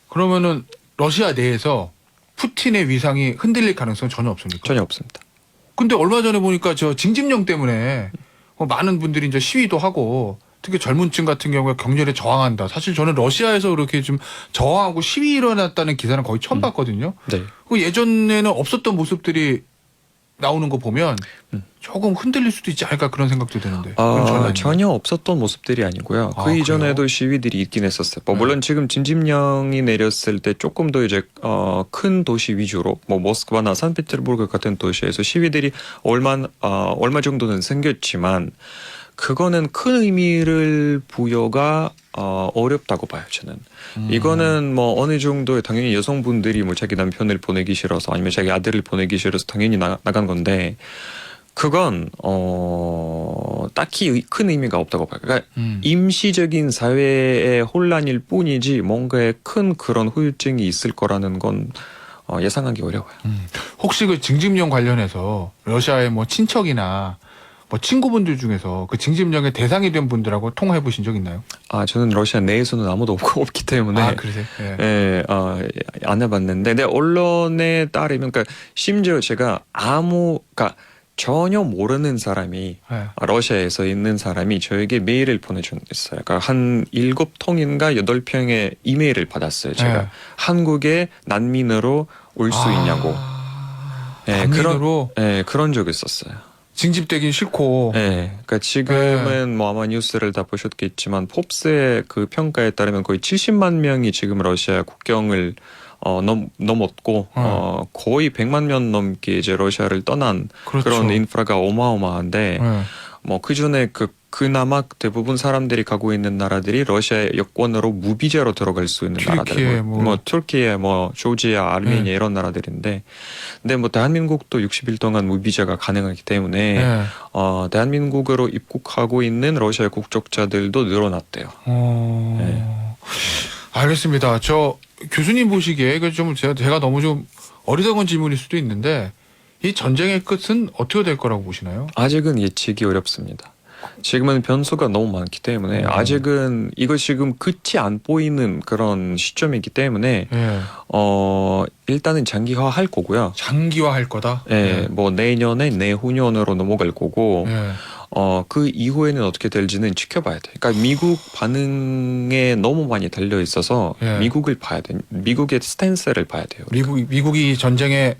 그러면은 러시아 내에서 푸틴의 위상이 흔들릴 가능성은 전혀 없습니까? 전혀 없습니다. 근데 얼마 전에 보니까 저 징집령 때문에 많은 분들이 이제 시위도 하고 특히 젊은층 같은 경우에 격렬히 저항한다. 사실 저는 러시아에서 그렇게 좀 저항하고 시위 일어났다는 기사는 거의 처음 봤거든요. 네. 그 예전에는 없었던 모습들이 나오는 거 보면 조금 흔들릴 수도 있지 않을까 그런 생각도 드는데. 전혀 없었던 모습들이 아니고요. 그 이전에도 시위들이 있긴 했었어요. 물론 지금 진집령이 내렸을 때 조금 더 이제 큰 도시 위주로 뭐 모스크바나 산페테르부르크 같은 도시에서 시위들이 얼마 정도는 생겼지만 그거는 큰 의미를 부여가 어렵다고 봐요, 저는. 이거는 뭐 어느 정도의 당연히 여성분들이 뭐 자기 남편을 보내기 싫어서 아니면 자기 아들을 보내기 싫어서 당연히 나간 건데 그건 딱히 큰 의미가 없다고 봐요. 그러니까 임시적인 사회의 혼란일 뿐이지 뭔가의 큰 그런 후유증이 있을 거라는 건 예상하기 어려워요. 혹시 그 징집령 관련해서 러시아의 뭐 친척이나 뭐 친구분들 중에서 그 징집령의 대상이 된 분들하고 통화해 보신 적 있나요? 저는 러시아 내에서는 아무도 없기 때문에. 그러세요? 예, 안 해봤는데, 근데 언론에 따르면, 그러니까 심지어 제가 그러니까 전혀 모르는 사람이 러시아에서 있는 사람이 저에게 메일을 보내줬어요. 그러니까 한 7통인가 8통의 이메일을 받았어요. 제가 한국에 난민으로 올 수 있냐고. 난민으로? 그런 적이 있었어요. 징집되긴 싫고. 그러니까 지금은 뭐 아마 뉴스를 다 보셨겠지만 폼스의 그 평가에 따르면 거의 70만 명이 지금 러시아 국경을 넘었고 거의 100만 명 넘게 이제 러시아를 떠난 그런 인프라가 어마어마한데 뭐 그전에 그나마 대부분 사람들이 가고 있는 나라들이 러시아의 여권으로 무비자로 들어갈 수 있는 나라들, 뭐 터키에, 뭐 조지아, 아르메니아 이런 나라들인데, 근데 뭐 대한민국도 60일 동안 무비자가 가능하기 때문에 대한민국으로 입국하고 있는 러시아 국적자들도 늘어났대요. 알겠습니다. 저 교수님 보시기에 그 좀 제가 너무 좀 어리석은 질문일 수도 있는데 이 전쟁의 끝은 어떻게 될 거라고 보시나요? 아직은 예측이 어렵습니다. 지금은 변수가 너무 많기 때문에 아직은 이거 지금 끝이 안 보이는 그런 시점이기 때문에 일단은 장기화할 거고요. 장기화할 거다? 뭐 내년에 내후년으로 넘어갈 거고 그 이후에는 어떻게 될지는 지켜봐야 돼. 그러니까 미국 반응에 너무 많이 달려 있어서 미국을 봐야 돼. 미국의 스탠스를 봐야 돼요. 미국이 전쟁에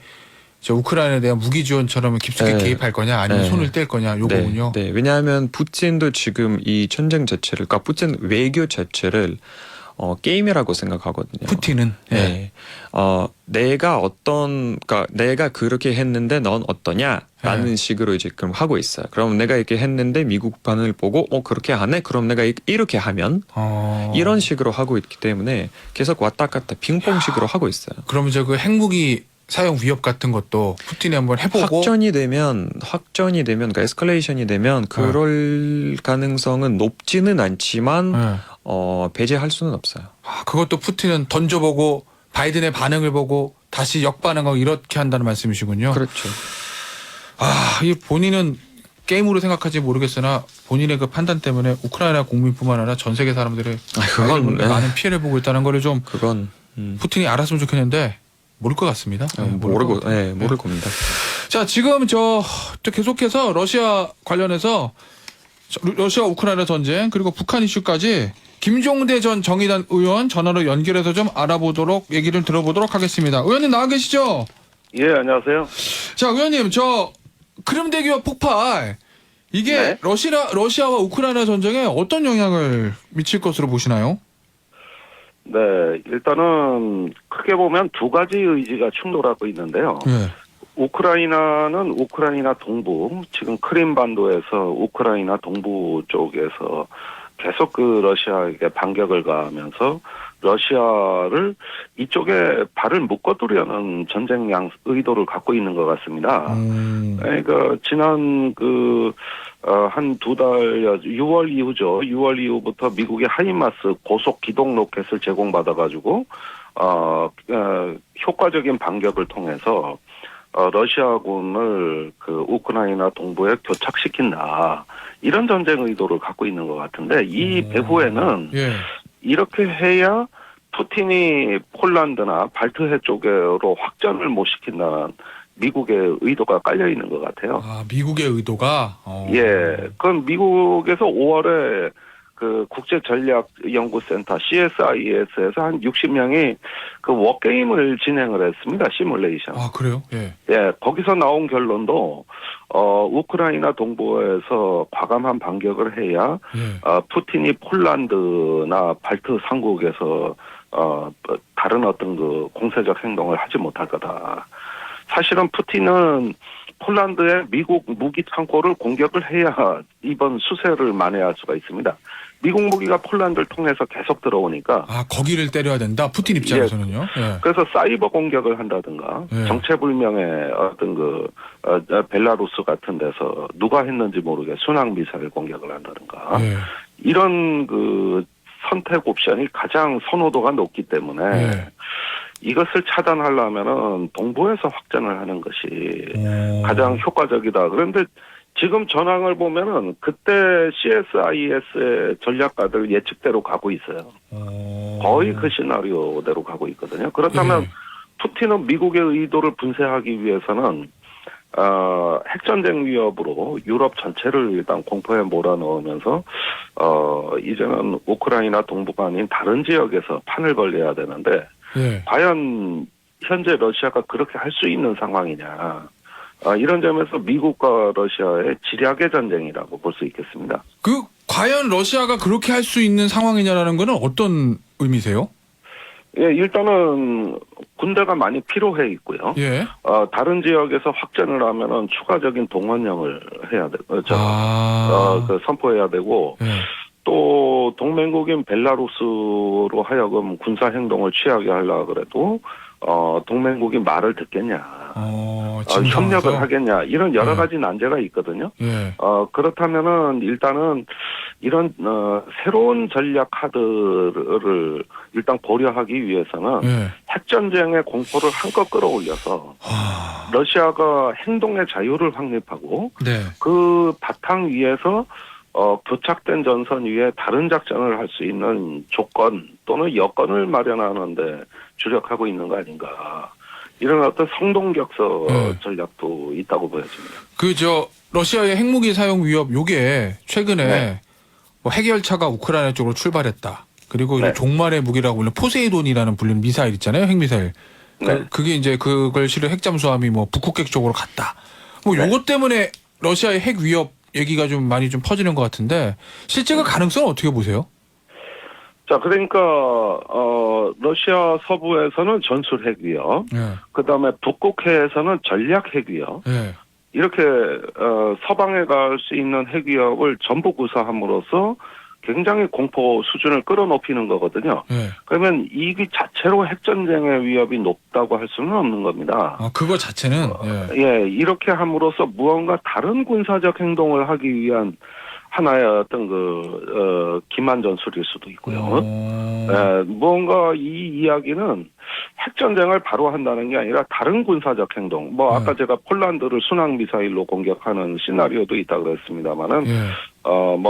우크라이나에 대한 무기 지원처럼 깊숙이 개입할 거냐 아니면 손을 뗄 거냐 요거군요. 네. 왜냐하면 푸틴도 지금 이 전쟁 자체를, 그러니까 푸틴 외교 자체를 게임이라고 생각하거든요. 푸틴은 그러니까 내가 그렇게 했는데 넌 어떠냐라는 식으로 이제 그럼 하고 있어요. 그럼 내가 이렇게 했는데 미국 반응을 보고 그렇게 하네? 그럼 내가 이렇게 하면 이런 식으로 하고 있기 때문에 계속 왔다 갔다 빙봉식으로 하고 있어요. 그러면 그 핵무기 사용 위협 같은 것도 푸틴이 한번 해보고 확전이 되면 그러니까 에스컬레이션이 되면 그럴 가능성은 높지는 않지만 배제할 수는 없어요. 그것도 푸틴은 던져보고 바이든의 반응을 보고 다시 역반응하고 이렇게 한다는 말씀이시군요. 그렇죠. 이 본인은 게임으로 생각하지 모르겠으나 본인의 그 판단 때문에 우크라이나 국민뿐만 아니라 전 세계 사람들이 많은 피해를 보고 있다는 거를 좀 푸틴이 알았으면 좋겠는데 모를 것 같습니다. 모를 겁니다. 자, 지금 또 계속해서 러시아 관련해서 러시아 우크라이나 전쟁 그리고 북한 이슈까지 김종대 전 정의당 의원 전화로 연결해서 좀 얘기를 들어보도록 하겠습니다. 의원님 나와 계시죠? 예, 안녕하세요. 자, 의원님 크림대교 폭발 이게 러시아와 우크라이나 전쟁에 어떤 영향을 미칠 것으로 보시나요? 네, 일단은 크게 보면 두 가지 의지가 충돌하고 있는데요. 예. 우크라이나는 우크라이나 동부, 지금 크림반도에서 우크라이나 동부 쪽에서 계속 그 러시아에게 반격을 가하면서 러시아를 이쪽에 발을 묶어두려는 전쟁 의도를 갖고 있는 것 같습니다. 그러니까 지난 한 두 달, 6월 이후죠. 6월 이후부터 미국의 하이마스 고속 기동 로켓을 제공받아가지고, 효과적인 반격을 통해서, 러시아군을 그 우크라이나 동부에 교착시킨다. 이런 전쟁 의도를 갖고 있는 것 같은데, 이 배후에는 예. 이렇게 해야 푸틴이 폴란드나 발트해 쪽으로 확전을 못 시킨다는 미국의 의도가 깔려 있는 것 같아요. 아, 미국의 의도가? 예. 그건 미국에서 5월에 그 국제전략연구센터 CSIS에서 한 60명이 그 워게임을 진행을 했습니다. 시뮬레이션. 아, 그래요? 예. 예. 거기서 나온 결론도, 우크라이나 동부에서 과감한 반격을 해야, 예. 푸틴이 폴란드나 발트 삼국에서, 다른 어떤 그 공세적 행동을 하지 못할 거다. 사실은 푸틴은 폴란드의 미국 무기 창고를 공격을 해야 이번 수세를 만회할 수가 있습니다. 미국 무기가 폴란드를 통해서 계속 들어오니까. 아, 거기를 때려야 된다? 푸틴 입장에서는요? 예. 그래서 사이버 공격을 한다든가, 예. 정체불명의 어떤 벨라루스 같은 데서 누가 했는지 모르게 순항 미사일 공격을 한다든가, 예. 이런 선택 옵션이 가장 선호도가 높기 때문에, 예. 이것을 차단하려면은 동부에서 확전을 하는 것이 가장 효과적이다. 그런데 지금 전황을 보면은 그때 CSIS의 전략가들 예측대로 가고 있어요. 거의 그 시나리오대로 가고 있거든요. 그렇다면 푸틴은 미국의 의도를 분쇄하기 위해서는 핵전쟁 위협으로 유럽 전체를 일단 공포에 몰아넣으면서 이제는 우크라이나 동부가 아닌 다른 지역에서 판을 벌려야 되는데 예. 과연 현재 러시아가 그렇게 할 수 있는 상황이냐. 이런 점에서 미국과 러시아의 지략의 전쟁이라고 볼 수 있겠습니다. 과연 러시아가 그렇게 할 수 있는 상황이냐라는 거는 어떤 의미세요? 예, 일단은 군대가 많이 필요해 있고요. 예. 다른 지역에서 확전을 하면은 추가적인 동원령을 해야 되고, 선포해야 되고, 예. 또 동맹국인 벨라루스로 하여금 군사 행동을 취하게 하려고 그래도 동맹국이 말을 듣겠냐, 협력을 하겠냐, 이런 여러 가지 난제가 있거든요. 예. 그렇다면은 일단은 이런 새로운 전략 카드를 일단 고려하기 위해서는 예. 핵전쟁의 공포를 한껏 끌어올려서 러시아가 행동의 자유를 확립하고 네. 그 바탕 위에서 교착된 전선 위에 다른 작전을 할 수 있는 조건 또는 여건을 마련하는데 주력하고 있는 거 아닌가. 이런 어떤 성동격서 전략도 있다고 보여집니다. 러시아의 핵무기 사용 위협 요게 최근에 네. 뭐 핵열차가 우크라이나 쪽으로 출발했다. 그리고 네. 종말의 무기라고 불리는 포세이돈이라는 불리는 미사일 있잖아요. 핵미사일. 네. 그게 이제 그걸 실은 핵잠수함이 뭐 북극객 쪽으로 갔다. 뭐 네. 요것 때문에 러시아의 핵 위협 얘기가 좀 많이 좀 퍼지는 것 같은데 실제 그 가능성은 어떻게 보세요? 자, 그러니까 러시아 서부에서는 전술 핵 위협, 예. 그다음에 북극해에서는 전략 핵 위협, 예. 이렇게 서방에 갈 수 있는 핵 위협을 전부 구사함으로써 굉장히 공포 수준을 끌어높이는 거거든요. 예. 그러면 이 자체로 핵전쟁의 위협이 높다고 할 수는 없는 겁니다. 그거 자체는 예, 이렇게 함으로써 무언가 다른 군사적 행동을 하기 위한 하나의 어떤 기만 전술일 수도 있고요. 무언가 이 이야기는 핵전쟁을 바로 한다는 게 아니라 다른 군사적 행동. 아까 제가 폴란드를 순항 미사일로 공격하는 시나리오도 있다 그랬습니다만은,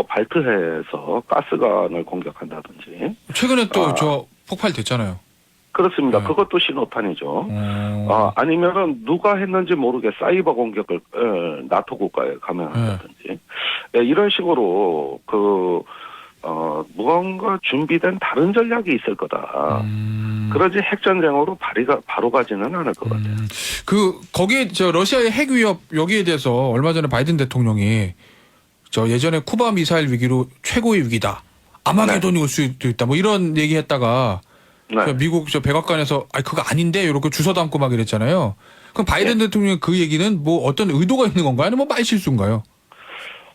발트해에서 가스관을 공격한다든지. 최근에 또 폭발됐잖아요. 그렇습니다. 그것도 신호탄이죠. 아니면은 누가 했는지 모르게 사이버 공격을 나토 국가에 감행한다든지 이런 식으로 무언가 준비된 다른 전략이 있을 거다. 그러지 핵전쟁으로 바로 가지는 않을 것 같아요. 거기에 러시아의 핵 위협 여기에 대해서 얼마 전에 바이든 대통령이 예전에 쿠바 미사일 위기로 최고의 위기다. 아마게돈이 올 수도 있다. 뭐 이런 얘기했다가 네. 저 미국 저 백악관에서 그거 아닌데 이렇게 주워 담고 막 이랬잖아요. 그럼 바이든 대통령 그 얘기는 뭐 어떤 의도가 있는 건가요? 아니면 뭐 말실수인가요?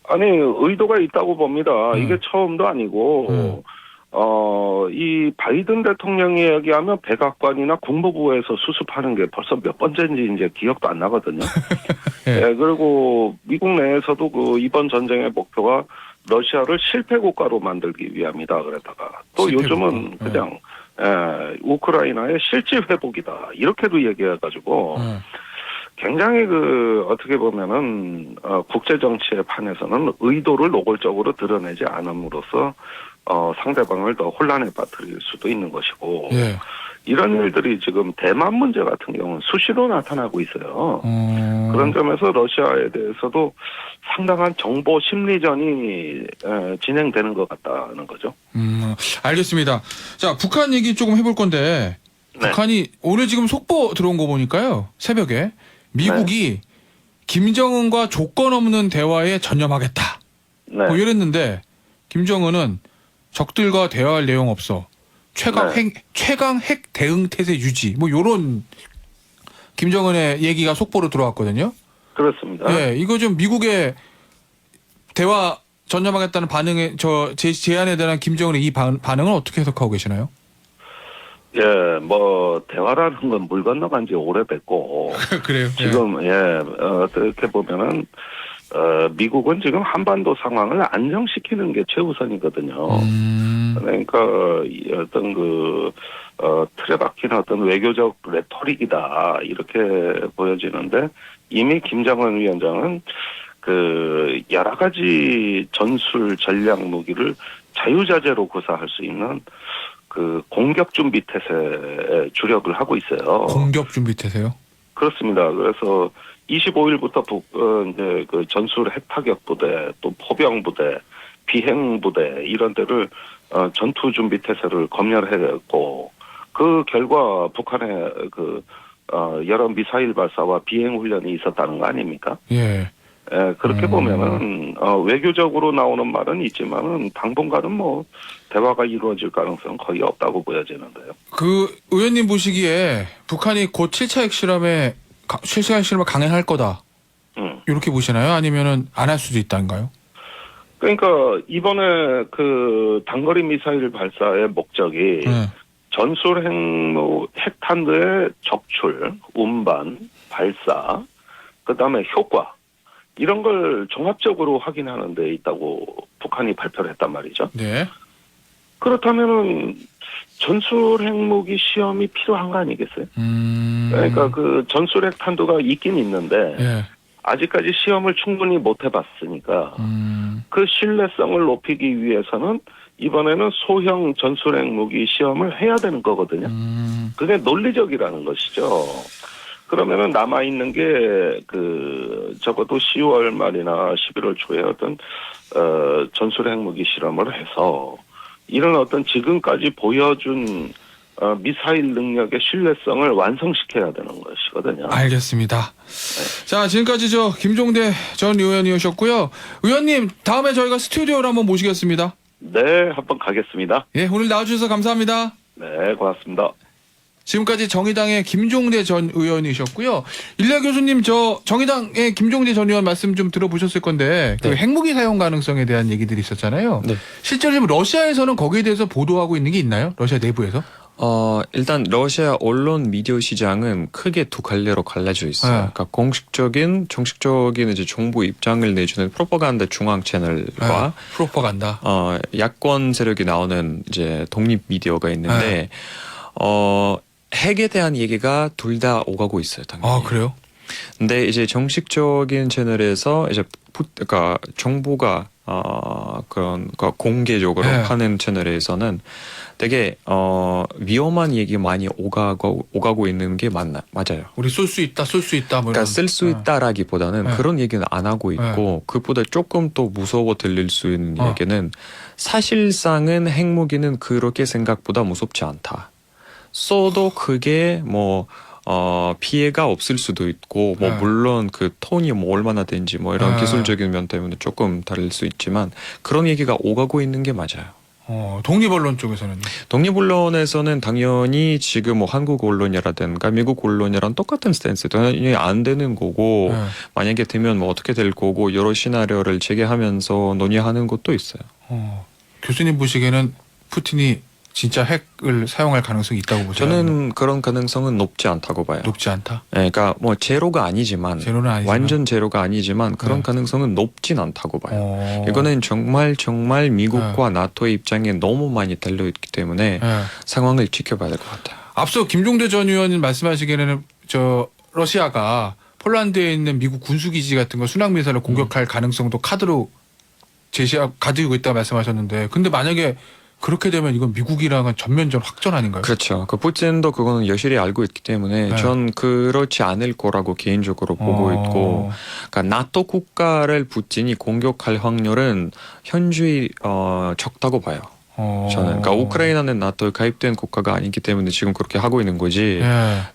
아니 의도가 있다고 봅니다. 이게 처음도 아니고 이 바이든 대통령이 얘기하면 백악관이나 국무부에서 수습하는 게 벌써 몇 번째인지 이제 기억도 안 나거든요. 예. 네, 그리고 미국 내에서도 그 이번 전쟁의 목표가 러시아를 실패 국가로 만들기 위함이다 그랬다가 또 실패 요즘은 국가. 그냥 우크라이나의 실질 회복이다 이렇게도 얘기해가지고 굉장히 그 어떻게 보면은 국제 정치의 판에서는 의도를 노골적으로 드러내지 않음으로써 상대방을 더 혼란에 빠뜨릴 수도 있는 것이고 예. 이런 일들이 지금 대만 문제 같은 경우는 수시로 나타나고 있어요. 그런 점에서 러시아에 대해서도 상당한 정보 심리전이 진행되는 것 같다는 거죠. 알겠습니다. 자, 북한 얘기 조금 해볼 건데 네. 북한이 오늘 지금 속보 들어온 거 보니까요. 새벽에 미국이 김정은과 조건 없는 대화에 전념하겠다. 네. 뭐 이랬는데 김정은은 적들과 대화할 내용 없어. 최강 핵 대응 태세 유지. 뭐 요런 김정은의 얘기가 속보로 들어왔거든요. 그렇습니다. 예, 이거 좀 미국의 대화 전념하겠다는 반응에 제안에 대한 김정은의 이 반응은 어떻게 해석하고 계시나요? 예, 뭐 대화라는 건 물 건너간 지 오래됐고 그래요. 지금 어떻게 보면은 미국은 지금 한반도 상황을 안정시키는 게 최우선이거든요. 그러니까 어떤 틀에 박힌 어떤 외교적 레토릭이다 이렇게 보여지는데 이미 김정은 위원장은 그 여러 가지 전술 전략 무기를 자유자재로 구사할 수 있는 그 공격 준비 태세에 주력을 하고 있어요. 공격 준비 태세요? 그렇습니다. 그래서 25일부터 이제 그 전술 핵타격 부대, 또 포병 부대, 비행 부대 이런 데를 전투 준비 태세를 검열했고 그 결과 북한의 여러 미사일 발사와 비행 훈련이 있었다는 거 아닙니까? 예. 그렇게 보면은 외교적으로 나오는 말은 있지만은 당분간은 뭐 대화가 이루어질 가능성은 거의 없다고 보여지는데요. 그 의원님 보시기에 북한이 곧 7차 핵실험을 강행할 거다. 이렇게 보시나요? 아니면은 안 할 수도 있다는가요? 그러니까 이번에 그 단거리 미사일 발사의 목적이 전술 핵탄두의 적출, 운반, 발사, 그다음에 효과 이런 걸 종합적으로 확인하는 데 있다고 북한이 발표를 했단 말이죠. 네. 그렇다면은 전술 핵무기 시험이 필요한 거 아니겠어요? 그러니까 그 전술 핵탄두가 있긴 있는데 예. 아직까지 시험을 충분히 못 해봤으니까 그 신뢰성을 높이기 위해서는 이번에는 소형 전술 핵무기 시험을 해야 되는 거거든요. 그게 논리적이라는 것이죠. 그러면은 남아있는 게 적어도 10월 말이나 11월 초에 어떤 전술 핵무기 실험을 해서 이런 어떤 지금까지 보여준 미사일 능력의 신뢰성을 완성시켜야 되는 것이거든요. 알겠습니다. 자, 지금까지 김종대 전 의원이셨고요. 의원님, 다음에 저희가 스튜디오로 한번 모시겠습니다. 네, 한번 가겠습니다. 예, 오늘 나와주셔서 감사합니다. 네, 고맙습니다. 지금까지 정의당의 김종대 전 의원이셨고요. 일레 교수님, 정의당의 김종대 전 의원 말씀 좀 들어보셨을 건데 그 핵무기 사용 가능성에 대한 얘기들이 있었잖아요. 네. 실제로 지금 러시아에서는 거기에 대해서 보도하고 있는 게 있나요? 러시아 내부에서? 일단 러시아 언론 미디어 시장은 크게 두 갈래로 갈라져 있어요. 그러니까 정식적인 이제 정부 입장을 내주는 프로파간다 중앙 채널과 프로파간다. 야권 세력이 나오는 이제 독립 미디어가 있는데 핵에 대한 얘기가 둘 다 오가고 있어요, 당연히. 아, 그래요? 근데 이제 정식적인 채널에서 이제 그러니까 정부가 공개적으로 하는 채널에서는 되게 위험한 얘기 많이 오가고 있는 게 맞아요. 우리 쏠 수 있다. 뭐 그러니까 쓸 수 있다라기보다는 그런 얘기는 안 하고 있고 그보다 조금 더 무서워 들릴 수 있는 얘기는 사실상은 핵무기는 그렇게 생각보다 무섭지 않다. 써도 그게 피해가 없을 수도 있고 물론 그 톤이 얼마나 된지 이런 기술적인 면 때문에 조금 다를 수 있지만 그런 얘기가 오가고 있는 게 맞아요. 독립 언론 쪽에서는 독립언론에서는 당연히 지금 뭐 한국 언론이라든가 미국 언론이랑 똑같은 스탠스 당연히 안 되는 거고 만약에 되면 뭐 어떻게 될 거고 여러 시나리오를 제기하면서 논의하는 것도 있어요. 교수님 보시기에는 푸틴이 진짜 핵을 사용할 가능성이 있다고 보세요? 저는 그런 가능성은 높지 않다고 봐요. 높지 않다. 네, 그러니까 뭐 제로가 아니지만, 제로는 아니지만. 완전 제로가 아니지만 그런 네. 가능성은 높진 않다고 봐요. 이거는 정말 미국과 나토의 입장에 너무 많이 달려 있기 때문에 상황을 지켜봐야 될 것 같아요. 앞서 김종대 전 의원님 말씀하시기에는 저 러시아가 폴란드에 있는 미국 군수기지 같은 거 순항미사일을 공격할 가능성도 카드로 가지고 있다고 말씀하셨는데, 근데 만약에 그렇게 되면 이건 미국이랑은 전면전 확전 아닌가요? 그렇죠. 그 푸틴도 그거는 여실히 알고 있기 때문에 전 그렇지 않을 거라고 개인적으로 보고 있고, 그러니까 나토 국가를 푸틴이 공격할 확률은 현저히 적다고 봐요. 저는 그러니까 우크라이나는 나토에 가입된 국가가 아니기 때문에 지금 그렇게 하고 있는 거지.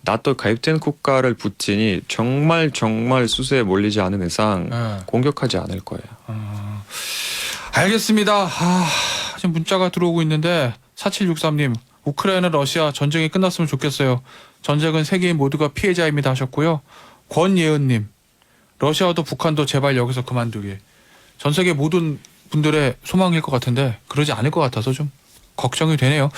나토에 가입된 국가를 푸틴이 정말 수세에 몰리지 않은 이상 공격하지 않을 거예요. 알겠습니다. 지금 문자가 들어오고 있는데 4763님, 우크라이나 러시아 전쟁이 끝났으면 좋겠어요. 전쟁은 세계인 모두가 피해자입니다 하셨고요. 권예은님, 러시아도 북한도 제발 여기서 그만두게. 전 세계 모든 분들의 소망일 것 같은데 그러지 않을 것 같아서 좀 걱정이 되네요.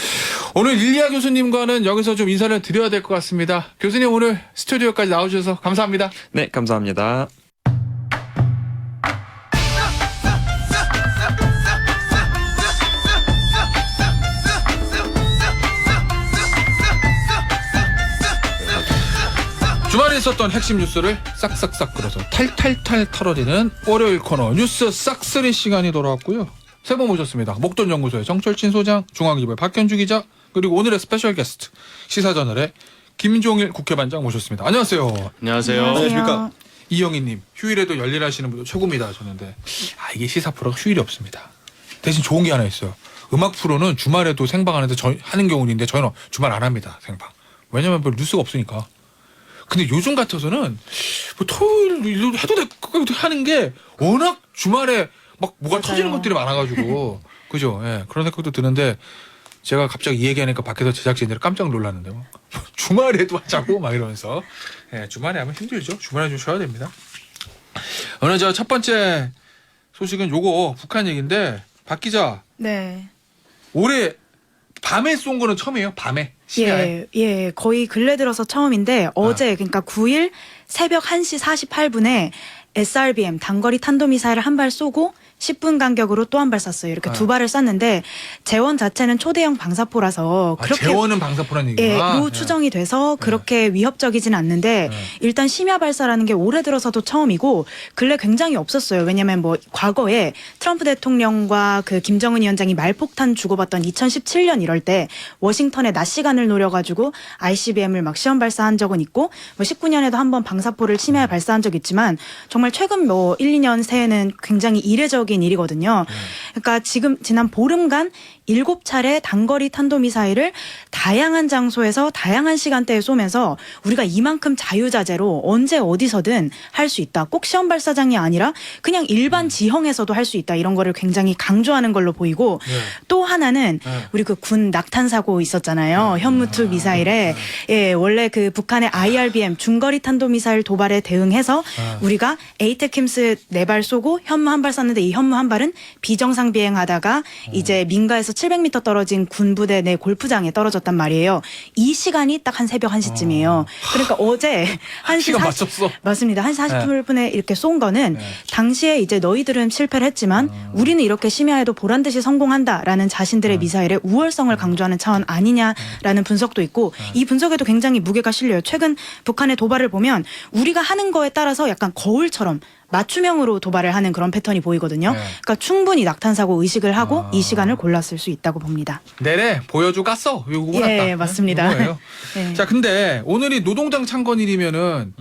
오늘 일리아 교수님과는 여기서 좀 인사를 드려야 될 것 같습니다. 교수님 오늘 스튜디오까지 나와주셔서 감사합니다. 네, 감사합니다. 주말에 있었던 핵심 뉴스를 싹싹싹 끌어서 탈탈탈 털어내는 월요일 코너 뉴스 싹쓸이 시간이 돌아왔고요. 세 분 모셨습니다. 목돈연구소의 정철진 소장, 중앙일보의 박현주 기자, 그리고 오늘의 스페셜 게스트 시사저널의 김종일 국회반장 모셨습니다. 안녕하세요. 안녕하세요. 안녕하십니까. 이영희님, 휴일에도 열일하시는 분도 최고입니다 하셨는데 이게 시사 프로가 휴일이 없습니다. 대신 좋은 게 하나 있어요. 음악 프로는 주말에도 생방하는데 하는 경우는 있는데 저희는 주말 안 합니다. 생방. 왜냐면 별 뉴스가 없으니까. 근데 요즘 같아서는 뭐 토요일 해도 될 것 하는 게 워낙 주말에 막 뭐가 터지는 것들이 많아가지고 그죠? 예, 그런 생각도 드는데 제가 갑자기 이 얘기하니까 밖에서 제작진들이 깜짝 놀랐는데 뭐 주말에도 하자고 막 이러면서 주말에 하면 힘들죠. 주말에 좀 쉬어야 됩니다. 오늘 저 첫 번째 소식은 요거 북한 얘기인데 박 기자. 네. 올해 밤에 쏜 거는 처음이에요? 밤에? 시야에? 예, 거의 근래 들어서 처음인데 어제 그러니까 9일 새벽 1시 48분에 SRBM 단거리 탄도미사일을 한 발 쏘고 10분 간격으로 또 한 발 쐈어요. 이렇게 두 발을 쐈는데 재원 자체는 초대형 방사포라서 그렇게 재원은 방사포라는 얘기구나. 로 추정이 돼서 그렇게 위협적이진 않는데 일단 심야 발사라는 게 올해 들어서도 처음이고 근래 굉장히 없었어요. 왜냐하면 뭐 과거에 트럼프 대통령과 그 김정은 위원장이 말폭탄 주고받던 2017년 이럴 때 워싱턴에 낮 시간을 노려가지고 ICBM을 막 시험 발사한 적은 있고 뭐 19년에도 한번 방사포를 심야에 발사한 적 있지만 정말 최근 뭐 1, 2년 새해는 굉장히 이례적인 일이거든요. 그러니까 지난 보름간 7차례 단거리 탄도미사일을 다양한 장소에서 다양한 시간대에 쏘면서 우리가 이만큼 자유자재로 언제 어디서든 할 수 있다. 꼭 시험 발사장이 아니라 그냥 일반 지형에서도 할 수 있다. 이런 거를 굉장히 강조하는 걸로 보이고 또 하나는 우리 그 군 낙탄 사고 있었잖아요. 현무2 미사일에 원래 그 북한의 IRBM 중거리 탄도미사일 도발에 대응해서 우리가 에이테킴스 4발 쏘고 현무 1발 쐈는데 이 현무 1발은 비정상 비행하다가 이제 민가에서 700m 떨어진 군부대 내 골프장에 떨어졌단 말이에요. 이 시간이 딱 한 새벽 1시쯤이에요. 그러니까 어제 1시 40분 맞습니다. 1시 40분에 이렇게 쏜 거는 당시에 이제 너희들은 실패를 했지만 우리는 이렇게 심야에도 보란 듯이 성공한다라는 자신들의 미사일의 우월성을 강조하는 차원 아니냐라는 분석도 있고 이 분석에도 굉장히 무게가 실려요. 최근 북한의 도발을 보면 우리가 하는 거에 따라서 약간 거울처럼 맞춤형으로 도발을 하는 그런 패턴이 보이거든요. 그러니까 충분히 낙탄 사고 의식을 하고 이 시간을 골랐을 수 있다고 봅니다. 네네, 보여줘 갔어. 요거 예, 맞습니다. 자, 근데 오늘이 노동당 창건일이면은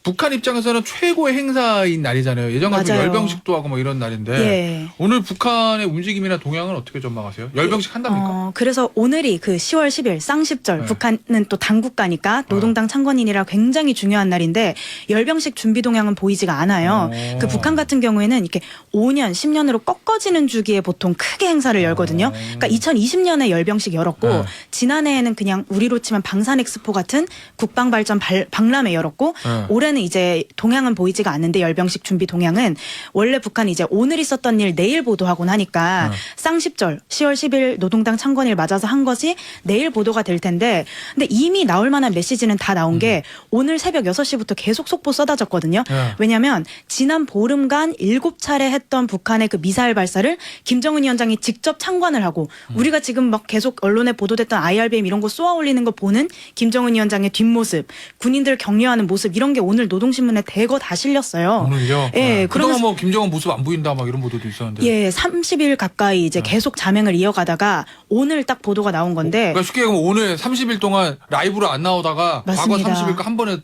북한 입장에서는 최고의 행사인 날이잖아요. 예전 같은 맞아요. 열병식도 하고 뭐 이런 날인데 예. 오늘 북한의 움직임이나 동향은 어떻게 전망하세요? 열병식 한답니까? 그래서 오늘이 그 10월 10일 쌍십절, 네. 북한은 또 당국가니까 노동당 창건인이라 굉장히 중요한 날인데 열병식 준비 동향은 보이지가 않아요. 그 북한 같은 경우에는 이렇게 5년, 10년으로 꺾어지는 주기에 보통 크게 행사를 열거든요. 그러니까 2020년에 열병식 열었고 네. 지난해에는 그냥 우리로 치면 방산엑스포 같은 국방발전 박람회 열었고 네. 올해는 이제 동향은 보이지가 않는데 열병식 준비 동향은 원래 북한이 이제 오늘 있었던 일 내일 보도하곤 하니까 쌍십절 10월 10일 노동당 창건일 맞아서 한 것이 내일 보도가 될 텐데 근데 이미 나올 만한 메시지는 다 나온 게 오늘 새벽 6시부터 계속 속보 쏟아졌거든요. 네. 왜냐하면 지난 보름간 7차례 했던 북한의 그 미사일 발사를 김정은 위원장이 직접 참관을 하고 우리가 지금 막 계속 언론에 보도됐던 IRBM 이런 거 쏘아 올리는 거 보는 김정은 위원장의 뒷모습, 군인들 격려하는 모습 이런 게 오늘 노동신문에 대거 다 실렸어요. 오늘요? 예, 그동안 뭐 김정은 모습 안 보인다 막 이런 보도도 있었는데. 예, 30일 가까이 이제 계속 자맹을 이어가다가 오늘 딱 보도가 나온 건데 그러니까 쉽게 얘기하면 오늘 30일 동안 라이브로 안 나오다가 맞습니다. 과거 30일 한 번에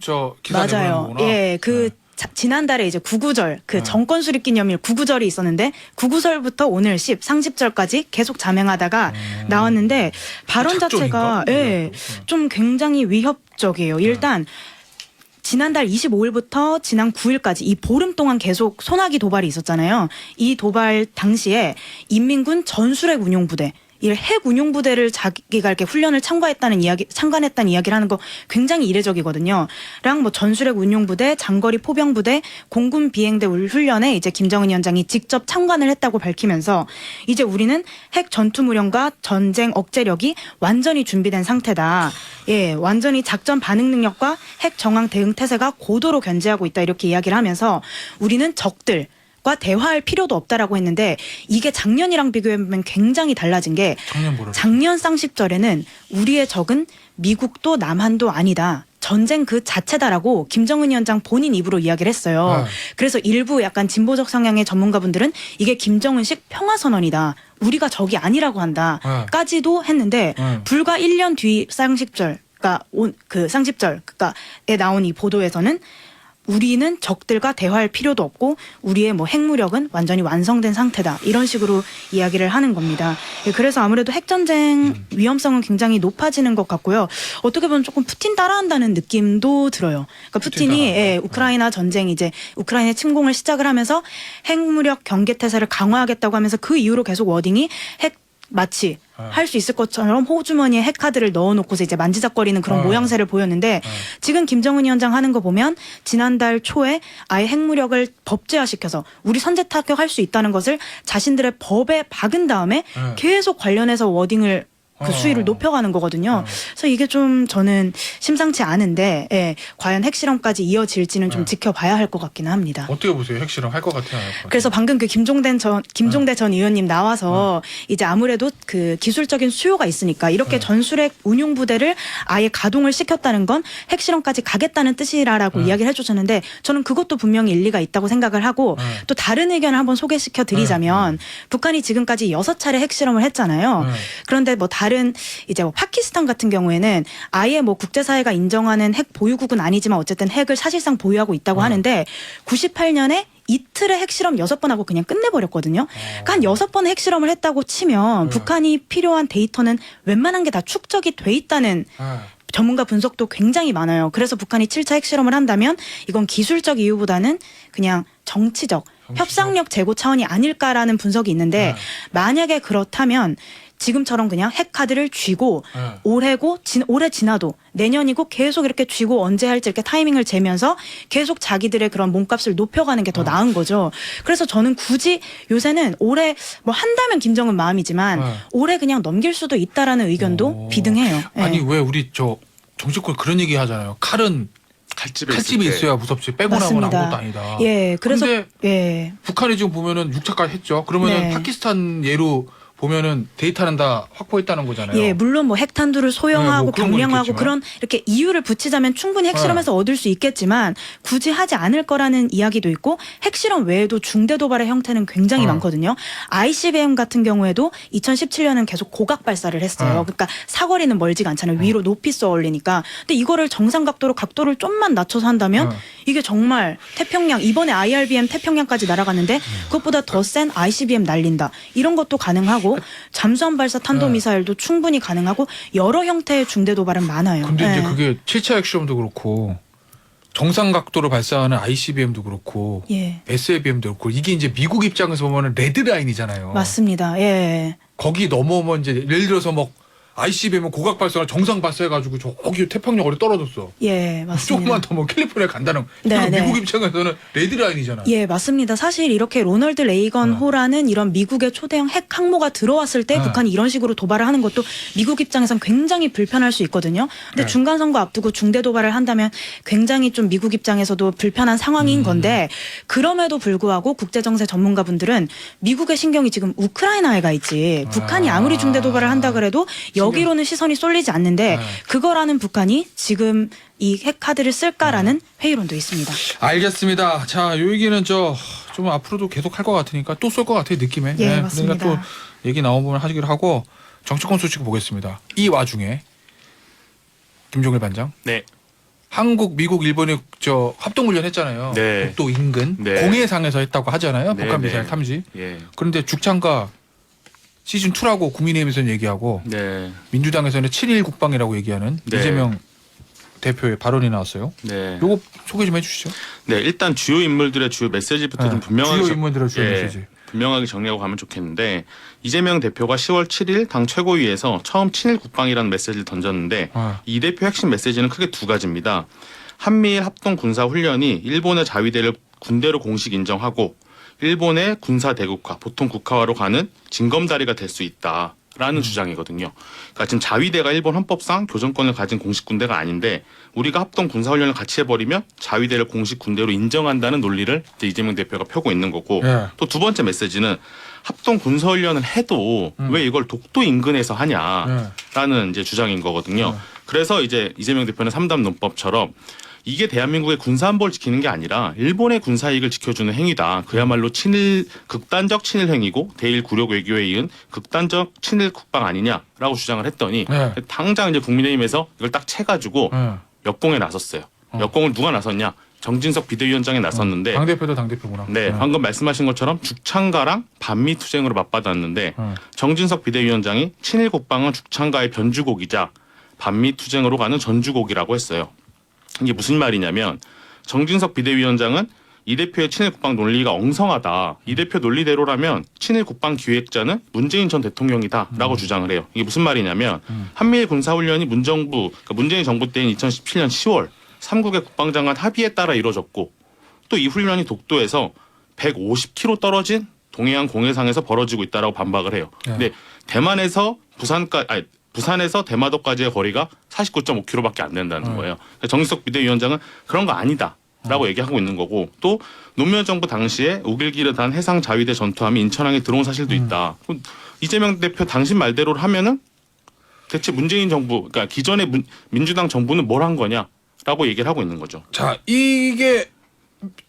저 기사 내보내는 맞아요. 거구나. 예, 그 지난달에 이제 구구절 그 정권 수립 기념일 구구절이 있었는데 구구절부터 오늘 상십절까지 계속 자맹하다가 나왔는데 발언 자체가 예, 좀 굉장히 위협적이에요. 일단 지난달 25일부터 지난 9일까지 이 보름 동안 계속 소나기 도발이 있었잖아요. 이 도발 당시에 인민군 전술핵 운용부대 이 핵 운용부대를 자기가 이렇게 훈련을 참관했다는 이야기를 하는 거 굉장히 이례적이거든요. 랑 뭐 전술핵 운용부대, 장거리 포병부대, 공군 비행대 훈련에 이제 김정은 위원장이 직접 참관을 했다고 밝히면서 이제 우리는 핵 전투무력과 전쟁 억제력이 완전히 준비된 상태다. 예, 완전히 작전 반응 능력과 핵 정황 대응 태세가 고도로 견제하고 있다 이렇게 이야기를 하면서 우리는 적들 과 대화할 필요도 없다라고 했는데 이게 작년이랑 비교해보면 굉장히 달라진 게 작년 쌍십절에는 우리의 적은 미국도 남한도 아니다. 전쟁 그 자체다라고 김정은 위원장 본인 입으로 이야기를 했어요. 그래서 일부 약간 진보적 성향의 전문가분들은 이게 김정은식 평화선언이다. 우리가 적이 아니라고 한다까지도 했는데 불과 1년 뒤 쌍십절, 그러니까 그 쌍십절, 그러니까에 나온 이 보도에서는 우리는 적들과 대화할 필요도 없고 우리의 뭐 핵무력은 완전히 완성된 상태다. 이런 식으로 이야기를 하는 겁니다. 그래서 아무래도 핵전쟁 위험성은 굉장히 높아지는 것 같고요. 어떻게 보면 조금 푸틴 따라한다는 느낌도 들어요. 그러니까 푸틴이 우크라이나 전쟁 이제 우크라이나 침공을 시작을 하면서 핵무력 경계 태세를 강화하겠다고 하면서 그 이후로 계속 워딩이 핵 마치 할 수 있을 것처럼 호주머니에 핵카드를 넣어놓고서 이제 만지작거리는 그런 모양새를 보였는데 지금 김정은 위원장 하는 거 보면 지난달 초에 아예 핵무력을 법제화시켜서 우리 선제 타격할 수 있다는 것을 자신들의 법에 박은 다음에 계속 관련해서 워딩을 그 수위를 높여가는 거거든요. 그래서 이게 좀 저는 심상치 않은데 과연 핵실험까지 이어질지는 좀 지켜봐야 할 것 같기는 합니다. 어떻게 보세요? 핵실험 할 것 같아요? 그래서 방금 그 김종대 전 의원님 나와서 이제 아무래도 그 기술적인 수요가 있으니까 이렇게 전술핵 운용부대를 아예 가동을 시켰다는 건 핵실험까지 가겠다는 뜻이라고 이야기를 해주셨는데 저는 그것도 분명히 일리가 있다고 생각을 하고 또 다른 의견을 한번 소개시켜 드리자면 북한이 지금까지 6차례 핵실험을 했잖아요. 그런데 뭐 다른 이제 뭐 파키스탄 같은 경우에는 아예 뭐 국제사회가 인정하는 핵 보유국은 아니지만 어쨌든 핵을 사실상 보유하고 있다고 하는데 98년에 이틀에 핵실험 6번 하고 그냥 끝내버렸거든요. 그러니까 한 6번의 핵실험을 했다고 치면 북한이 필요한 데이터는 웬만한 게 다 축적이 돼 있다는 전문가 분석도 굉장히 많아요. 그래서 북한이 7차 핵실험을 한다면 이건 기술적 이유보다는 그냥 정치적 협상력 제고 차원이 아닐까라는 분석이 있는데 만약에 그렇다면 지금처럼 그냥 핵카드를 쥐고 올해 지나도 내년이고 계속 이렇게 쥐고 언제 할지 이렇게 타이밍을 재면서 계속 자기들의 그런 몸값을 높여가는 게 더 나은 거죠. 그래서 저는 굳이 요새는 올해 뭐 한다면 김정은 마음이지만 올해 그냥 넘길 수도 있다라는 의견도 비등해요. 아니 왜 우리 저 정치권 그런 얘기 하잖아요. 칼은 칼집이 있어야 무섭지 빼고 나면 아무것도 아니다. 예, 그래서 근데 북한이 지금 보면은 6차까지 했죠. 그러면은 파키스탄 예로 보면은 데이터는 다 확보했다는 거잖아요. 예, 물론 뭐 핵탄두를 소형하고 뭐 그런 건 경량화하고 있겠지만. 그런 이렇게 이유를 붙이자면 충분히 핵실험에서 얻을 수 있겠지만 굳이 하지 않을 거라는 이야기도 있고 핵실험 외에도 중대 도발의 형태는 굉장히 많거든요. ICBM 같은 경우에도 2017년은 계속 고각 발사를 했어요. 그러니까 사거리는 멀지가 않잖아요. 위로 높이 쏘아 올리니까. 근데 이거를 정상 각도를 좀만 낮춰서 한다면 이게 정말 태평양 이번에 IRBM 태평양까지 날아갔는데 그것보다 더 센 ICBM 날린다. 이런 것도 가능하고 잠수함 발사 탄도미사일도 충분히 가능하고 여러 형태의 중대 도발은 많아요. 근데 이제 예. 그게 7차 핵실험도 그렇고 정상 각도로 발사하는 ICBM도 그렇고 예. SLBM도 그렇고 이게 이제 미국 입장에서 보면은 레드라인이잖아요. 맞습니다. 예. 거기 넘어오면 이제 예를 들어서 뭐 ICBM은 고각 발사나 정상 발사해가지고 저기 태평양 어디 떨어졌어. 예, 맞습니다. 조금만 더 뭐 캘리포니아 간다는. 네, 이거 네. 미국 입장에서는 레드라인이잖아요. 예, 맞습니다. 사실 이렇게 로널드 레이건 호라는 이런 미국의 초대형 핵 항모가 들어왔을 때 북한이 이런 식으로 도발을 하는 것도 미국 입장에선 굉장히 불편할 수 있거든요. 근데 중간 선거 앞두고 중대 도발을 한다면 굉장히 좀 미국 입장에서도 불편한 상황인 건데 그럼에도 불구하고 국제정세 전문가분들은 미국의 신경이 지금 우크라이나에 가 있지. 북한이 아무리 중대 도발을 한다 그래도 여기로는 시선이 쏠리지 않는데 그거라는 북한이 지금 이 핵카드를 쓸까라는 회의론도 있습니다. 알겠습니다. 자, 요 얘기는 좀 앞으로도 계속 할 것 같으니까 또 쏠 것 같아요, 느낌에. 예, 그러니까 맞습니다. 또 얘기 나오면 하기로 하고 정치권 소식 보겠습니다. 이 와중에 김종일 반장. 네. 한국, 미국, 일본이 합동훈련 했잖아요. 네. 독도 인근 네. 공해상에서 했다고 하잖아요. 네, 북한 미사일 네. 탐지. 예. 그런데 죽창가 시즌 2라고 국민의힘에서는 얘기하고 네. 민주당에서는 친일 국방이라고 얘기하는 네. 이재명 대표의 발언이 나왔어요. 네. 요거 소개 좀 해주시죠. 네, 일단 주요 인물들의 주요 메시지부터 좀 분명하게 주요 인물들의 주요 메시지. 분명하게 정리하고 가면 좋겠는데 이재명 대표가 10월 7일 당 최고위에서 처음 친일 국방이라는 메시지를 던졌는데 이 대표 핵심 메시지는 크게 두 가지입니다. 한미일 합동 군사 훈련이 일본의 자위대를 군대로 공식 인정하고 일본의 군사 대국화, 보통 국화화로 가는 징검다리가 될 수 있다라는 주장이거든요. 그러니까 지금 자위대가 일본 헌법상 교정권을 가진 공식 군대가 아닌데 우리가 합동 군사 훈련을 같이 해버리면 자위대를 공식 군대로 인정한다는 논리를 이제 이재명 대표가 펴고 있는 거고 또 두 번째 메시지는 합동 군사 훈련을 해도 왜 이걸 독도 인근에서 하냐라는 이제 주장인 거거든요. 그래서 이제 이재명 대표는 3담 논법처럼 이게 대한민국의 군사안보를 지키는 게 아니라 일본의 군사이익을 지켜주는 행위다. 그야말로 극단적 친일 행위고 대일 굴욕 외교에 이은 극단적 친일 국방 아니냐라고 주장을 했더니 당장 이제 국민의힘에서 이걸 딱 채가지고 역공에 나섰어요. 역공을 누가 나섰냐? 정진석 비대위원장이 나섰는데 당대표도 당대표구나. 네, 방금 말씀하신 것처럼 죽창가랑 반미 투쟁으로 맞받았는데 정진석 비대위원장이 친일 국방은 죽창가의 변주곡이자 반미 투쟁으로 가는 전주곡이라고 했어요. 이게 무슨 말이냐면 정진석 비대위원장은 이 대표의 친일 국방 논리가 엉성하다. 이 대표 논리대로라면 친일 국방 기획자는 문재인 전 대통령이다라고 주장을 해요. 이게 무슨 말이냐면 한미일 군사훈련이 문재인 정부 때인 2017년 10월 3국의 국방장관 합의에 따라 이루어졌고 또 이 훈련이 독도에서 150km 떨어진 동해안 공해상에서 벌어지고 있다라고 반박을 해요. 근데 대만에서 부산에서 대마도까지의 거리가 49.5km밖에 안 된다는 거예요. 정진석 비대위원장은 그런 거 아니다라고 얘기하고 있는 거고 또 노무현 정부 당시에 우길기를 단 해상 자위대 전투함이 인천항에 들어온 사실도 있다. 이재명 대표 당신 말대로 하면은 대체 문재인 정부, 그러니까 기존의 민주당 정부는 뭘 한 거냐라고 얘기를 하고 있는 거죠. 자, 이게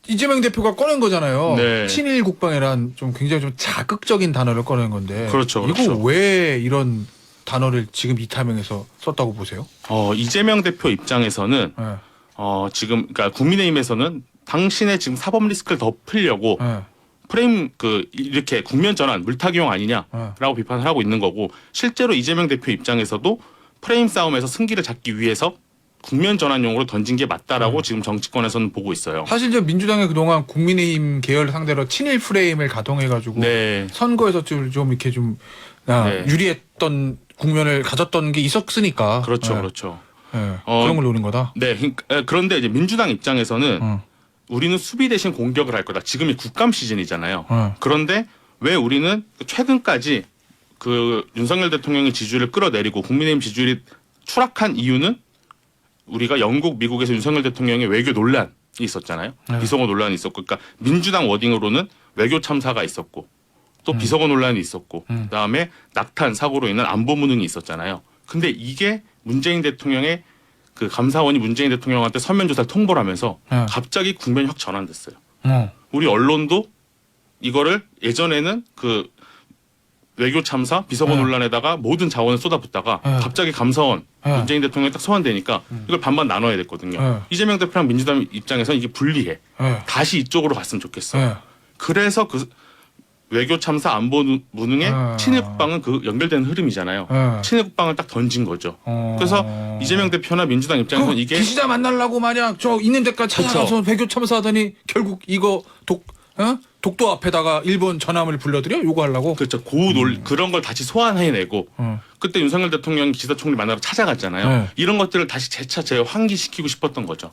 이재명 대표가 꺼낸 거잖아요. 네. 친일 국방이란 좀 굉장히 좀 자극적인 단어를 꺼낸 건데. 그렇죠, 이거 그렇죠. 왜 이런 단어를 지금 이 타이밍에서 썼다고 보세요? 이재명 대표 입장에서는 지금 그러니까 국민의힘에서는 당신의 지금 사법 리스크를 덮으려고 프레임 이렇게 국면 전환 물타기용 아니냐라고 비판을 하고 있는 거고 실제로 이재명 대표 입장에서도 프레임 싸움에서 승기를 잡기 위해서 국면 전환용으로 던진 게 맞다라고 지금 정치권에서는 보고 있어요. 사실 이제 민주당이 그동안 국민의힘 계열 상대로 친일 프레임을 가동해가지고 선거에서 좀 이렇게 좀 유리했던 국면을 가졌던 게 있었으니까. 그렇죠, 그렇죠. 그런 걸 노린 거다. 네, 그런데 이제 민주당 입장에서는 우리는 수비 대신 공격을 할 거다. 지금이 국감 시즌이잖아요. 그런데 왜 우리는 최근까지 윤석열 대통령의 지지율을 끌어내리고 국민의힘 지지율이 추락한 이유는 우리가 영국, 미국에서 윤석열 대통령의 외교 논란이 있었잖아요. 비속어 논란이 있었고, 그러니까 민주당 워딩으로는 외교 참사가 있었고, 또 비서관 논란이 있었고 그다음에 낙탄 사고로 인한 안보 무능이 있었잖아요. 근데 이게 문재인 대통령의 그 감사원이 문재인 대통령한테 서면 조사를 통보를 하면서 갑자기 국면이 확 전환됐어요. 우리 언론도 이거를 예전에는 그 외교 참사 비서관 논란에다가 모든 자원을 쏟아붓다가 갑자기 감사원 문재인 대통령이 딱 소환되니까 이걸 반반 나눠야 됐거든요. 이재명 대표랑 민주당 입장에서는 이게 불리해. 다시 이쪽으로 갔으면 좋겠어. 그래서 그 외교 참사 안보 무능의 친일 국방은 그 연결되는 흐름이잖아요. 친일 국방을 딱 던진 거죠. 그래서 이재명 대표나 민주당 입장에서는 이게 기시다 만나려고 만약 저 있는 데까지 찾아가서 외교 참사하더니 결국 이거 독도 앞에다가 일본 전함을 불러들여 요구하려고. 그렇죠. 그런 걸 다시 소환해내고 그때 윤석열 대통령이 기시다 총리 만나러 찾아갔잖아요. 이런 것들을 다시 재차 재환기시키고 싶었던 거죠.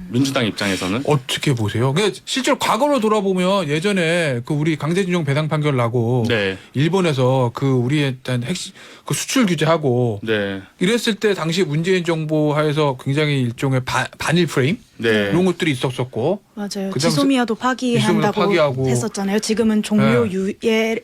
민주당 입장에서는 어떻게 보세요? 실제로 과거로 돌아보면 예전에 그 우리 강제징용 배상 판결 나고 일본에서 그 우리에 대한 핵심 그 수출 규제하고 이랬을 때 당시 문재인 정부 하에서 굉장히 일종의 반일 프레임 이런 것들이 있었었고 맞아요. 지소미아도 파기한다고 했었잖아요. 지금은 종료의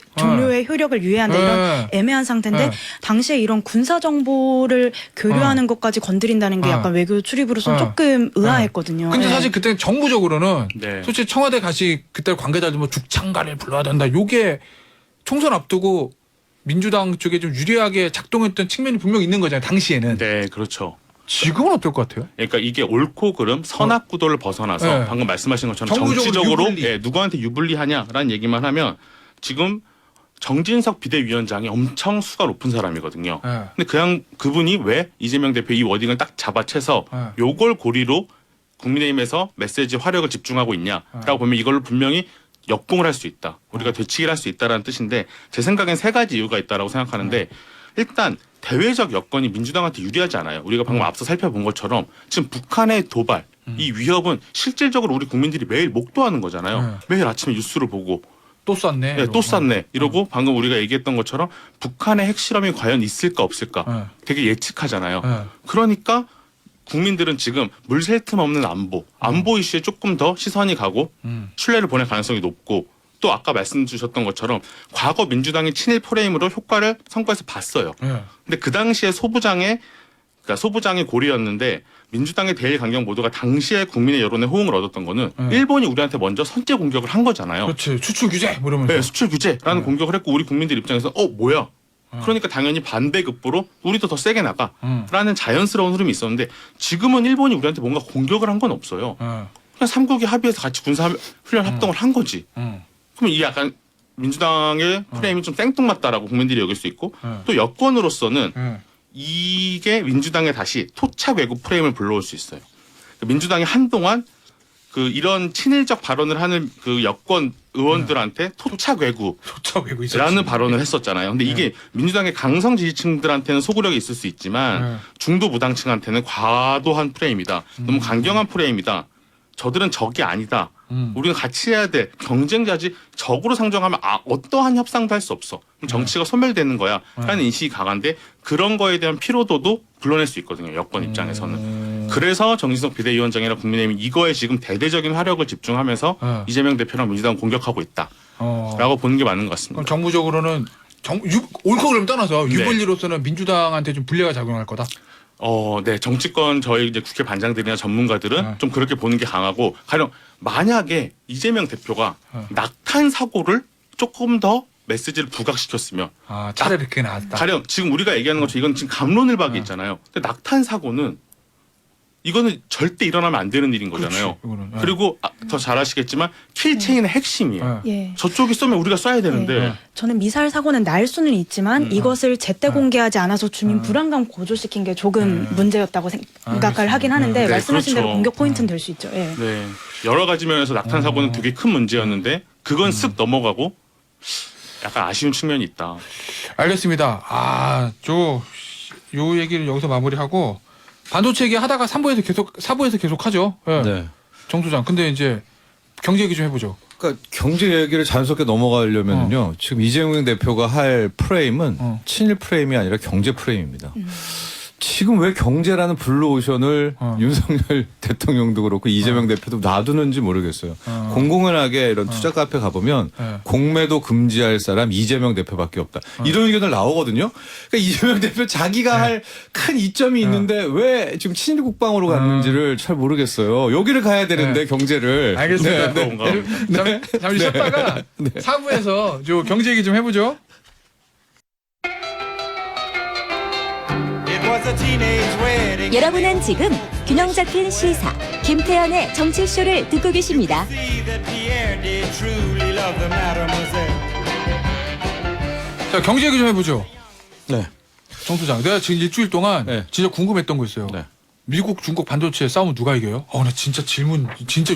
효력을 유예한다 이런 애매한 상태인데 당시에 이런 군사 정보를 교류하는 것까지 건드린다는 게 약간 외교 출입으로서는 조금 의아했거든요. 근데 사실 그때 정부적으로는 솔직히 청와대 가시 그때 관계자들 뭐 죽창가를 불러야 된다. 요게 총선 앞두고 민주당 쪽에 좀 유리하게 작동했던 측면이 분명히 있는 거잖아요. 당시에는. 네, 그렇죠. 지금은 어떨 것 같아요? 그러니까 이게 옳고 그름 선악구도를 벗어나서 방금 말씀하신 것처럼 정치적으로 누구한테 유불리하냐라는 얘기만 하면 지금 정진석 비대위원장이 엄청 수가 높은 사람이거든요. 근데 그분이 왜 이재명 대표 이 워딩을 딱 잡아채서 요걸 고리로 국민의힘에서 메시지 화력을 집중하고 있냐라고 보면 이걸로 분명히 역봉을 할 수 있다. 우리가 되치기를 할 수 있다라는 뜻인데 제 생각엔 세 가지 이유가 있다라고 생각하는데 일단 대외적 여건이 민주당한테 유리하지 않아요. 우리가 방금 앞서 살펴본 것처럼 지금 북한의 도발, 이 위협은 실질적으로 우리 국민들이 매일 목도하는 거잖아요. 매일 아침에 뉴스를 보고 또 쐈네. 네, 또 쐈네. 이러고 방금 우리가 얘기했던 것처럼 북한의 핵실험이 과연 있을까 없을까 되게 예측하잖아요. 그러니까 국민들은 지금 물샐 틈 없는 안보 이슈에 조금 더 시선이 가고 신뢰를 보낼 가능성이 높고 또 아까 말씀 주셨던 것처럼 과거 민주당이 친일 프레임으로 효과를 선거에서 봤어요. 근데 그 당시에 소부장의 고리였는데 민주당의 대일 강경 모두가 당시에 국민의 여론의 호응을 얻었던 거는 일본이 우리한테 먼저 선제 공격을 한 거잖아요. 그렇지. 수출 규제 뭐 이러면서. 네, 수출 규제라는 공격을 했고 우리 국민들 입장에서 뭐야? 그러니까 당연히 반대급부로 우리도 더 세게 나가라는 자연스러운 흐름이 있었는데 지금은 일본이 우리한테 뭔가 공격을 한 건 없어요. 그냥 3국이 합의해서 같이 군사훈련 합동을 한 거지. 그럼 이게 약간 민주당의 프레임이 좀 생뚱맞다라고 국민들이 여길 수 있고 또 여권으로서는 이게 민주당의 다시 토착 외교 프레임을 불러올 수 있어요. 민주당이 한동안 그 이런 친일적 발언을 하는 그 여권 의원들한테 토착 외구라는 발언을 했었잖아요. 근데 이게 민주당의 강성 지지층들한테는 소구력이 있을 수 있지만 중도 무당층한테는 과도한 프레임이다. 너무 강경한 프레임이다. 저들은 적이 아니다. 우리는 같이 해야 돼. 경쟁자지. 적으로 상정하면 어떠한 협상도 할 수 없어. 그럼 정치가 소멸되는 거야. 라는 인식이 강한데 그런 거에 대한 피로도도 불러낼 수 있거든요. 여권 입장에서는. 그래서 정진석 비대위원장이랑 국민의힘이 이거에 지금 대대적인 화력을 집중하면서 이재명 대표랑 민주당 공격하고 있다. 라고 보는 게 맞는 것 같습니다. 그럼 정부적으로는 옳고 그름 떠나서 유불리로서는 민주당한테 좀 불리가 작용할 거다. 네. 정치권 저희 이제 국회 반장들이나 전문가들은 좀 그렇게 보는 게 강하고 가령 만약에 이재명 대표가 낙탄 사고를 조금 더 메시지를 부각시켰으면 차라리 그게 나았다. 가령 지금 우리가 얘기하는 것처럼 이건 지금 감론을박이 있잖아요. 근데 낙탄 사고는 이거는 절대 일어나면 안 되는 일인 거잖아요. 그리고 더 잘 아시겠지만 킬체인의 핵심이에요. 저쪽이 쏘면 우리가 쏴야 되는데. 저는 미사일 사고는 날 수는 있지만 이것을 제때 공개하지 않아서 주민 불안감 고조시킨 게 조금 문제였다고 생각을 하긴 하는데 말씀하신 대로 공격 포인트는 될 수 있죠. 네. 여러 가지 면에서 낙탄 사고는 되게 큰 문제였는데 그건 쓱 넘어가고 약간 아쉬운 측면이 있다. 알겠습니다. 요 얘기를 여기서 마무리하고 반도체 얘기 하다가 4부에서 계속 하죠. 네. 정 소장. 근데 이제 경제 얘기 좀 해보죠. 그러니까 경제 얘기를 자연스럽게 넘어가려면요. 지금 이재명 대표가 할 프레임은 친일 프레임이 아니라 경제 프레임입니다. 지금 왜 경제라는 블루오션을 윤석열 대통령도 그렇고 이재명 대표도 놔두는지 모르겠어요. 공공연하게 이런 투자 카페 가보면 공매도 금지할 사람 이재명 대표밖에 없다. 이런 의견을 나오거든요. 그러니까 이재명 대표 자기가 할 큰 이점이 있는데 왜 지금 친일 국방으로 갔는지를 잘 모르겠어요. 여기를 가야 되는데 경제를. 알겠습니다. 네. 잠시 쉬었다가 사부에서 저 경제 얘기 좀 해보죠. 여러분은 지금 균형 잡힌 시사 김태현의 정치쇼를 듣고 계십니다. 자, 경제 얘기 좀 해보죠. 네. 정 소장, 내가 지금 일주일 동안 네. 진짜 궁금했던 거 있어요. 네. 미국, 중국 반도체 싸우면 누가 이겨요? 나 진짜 질문 진짜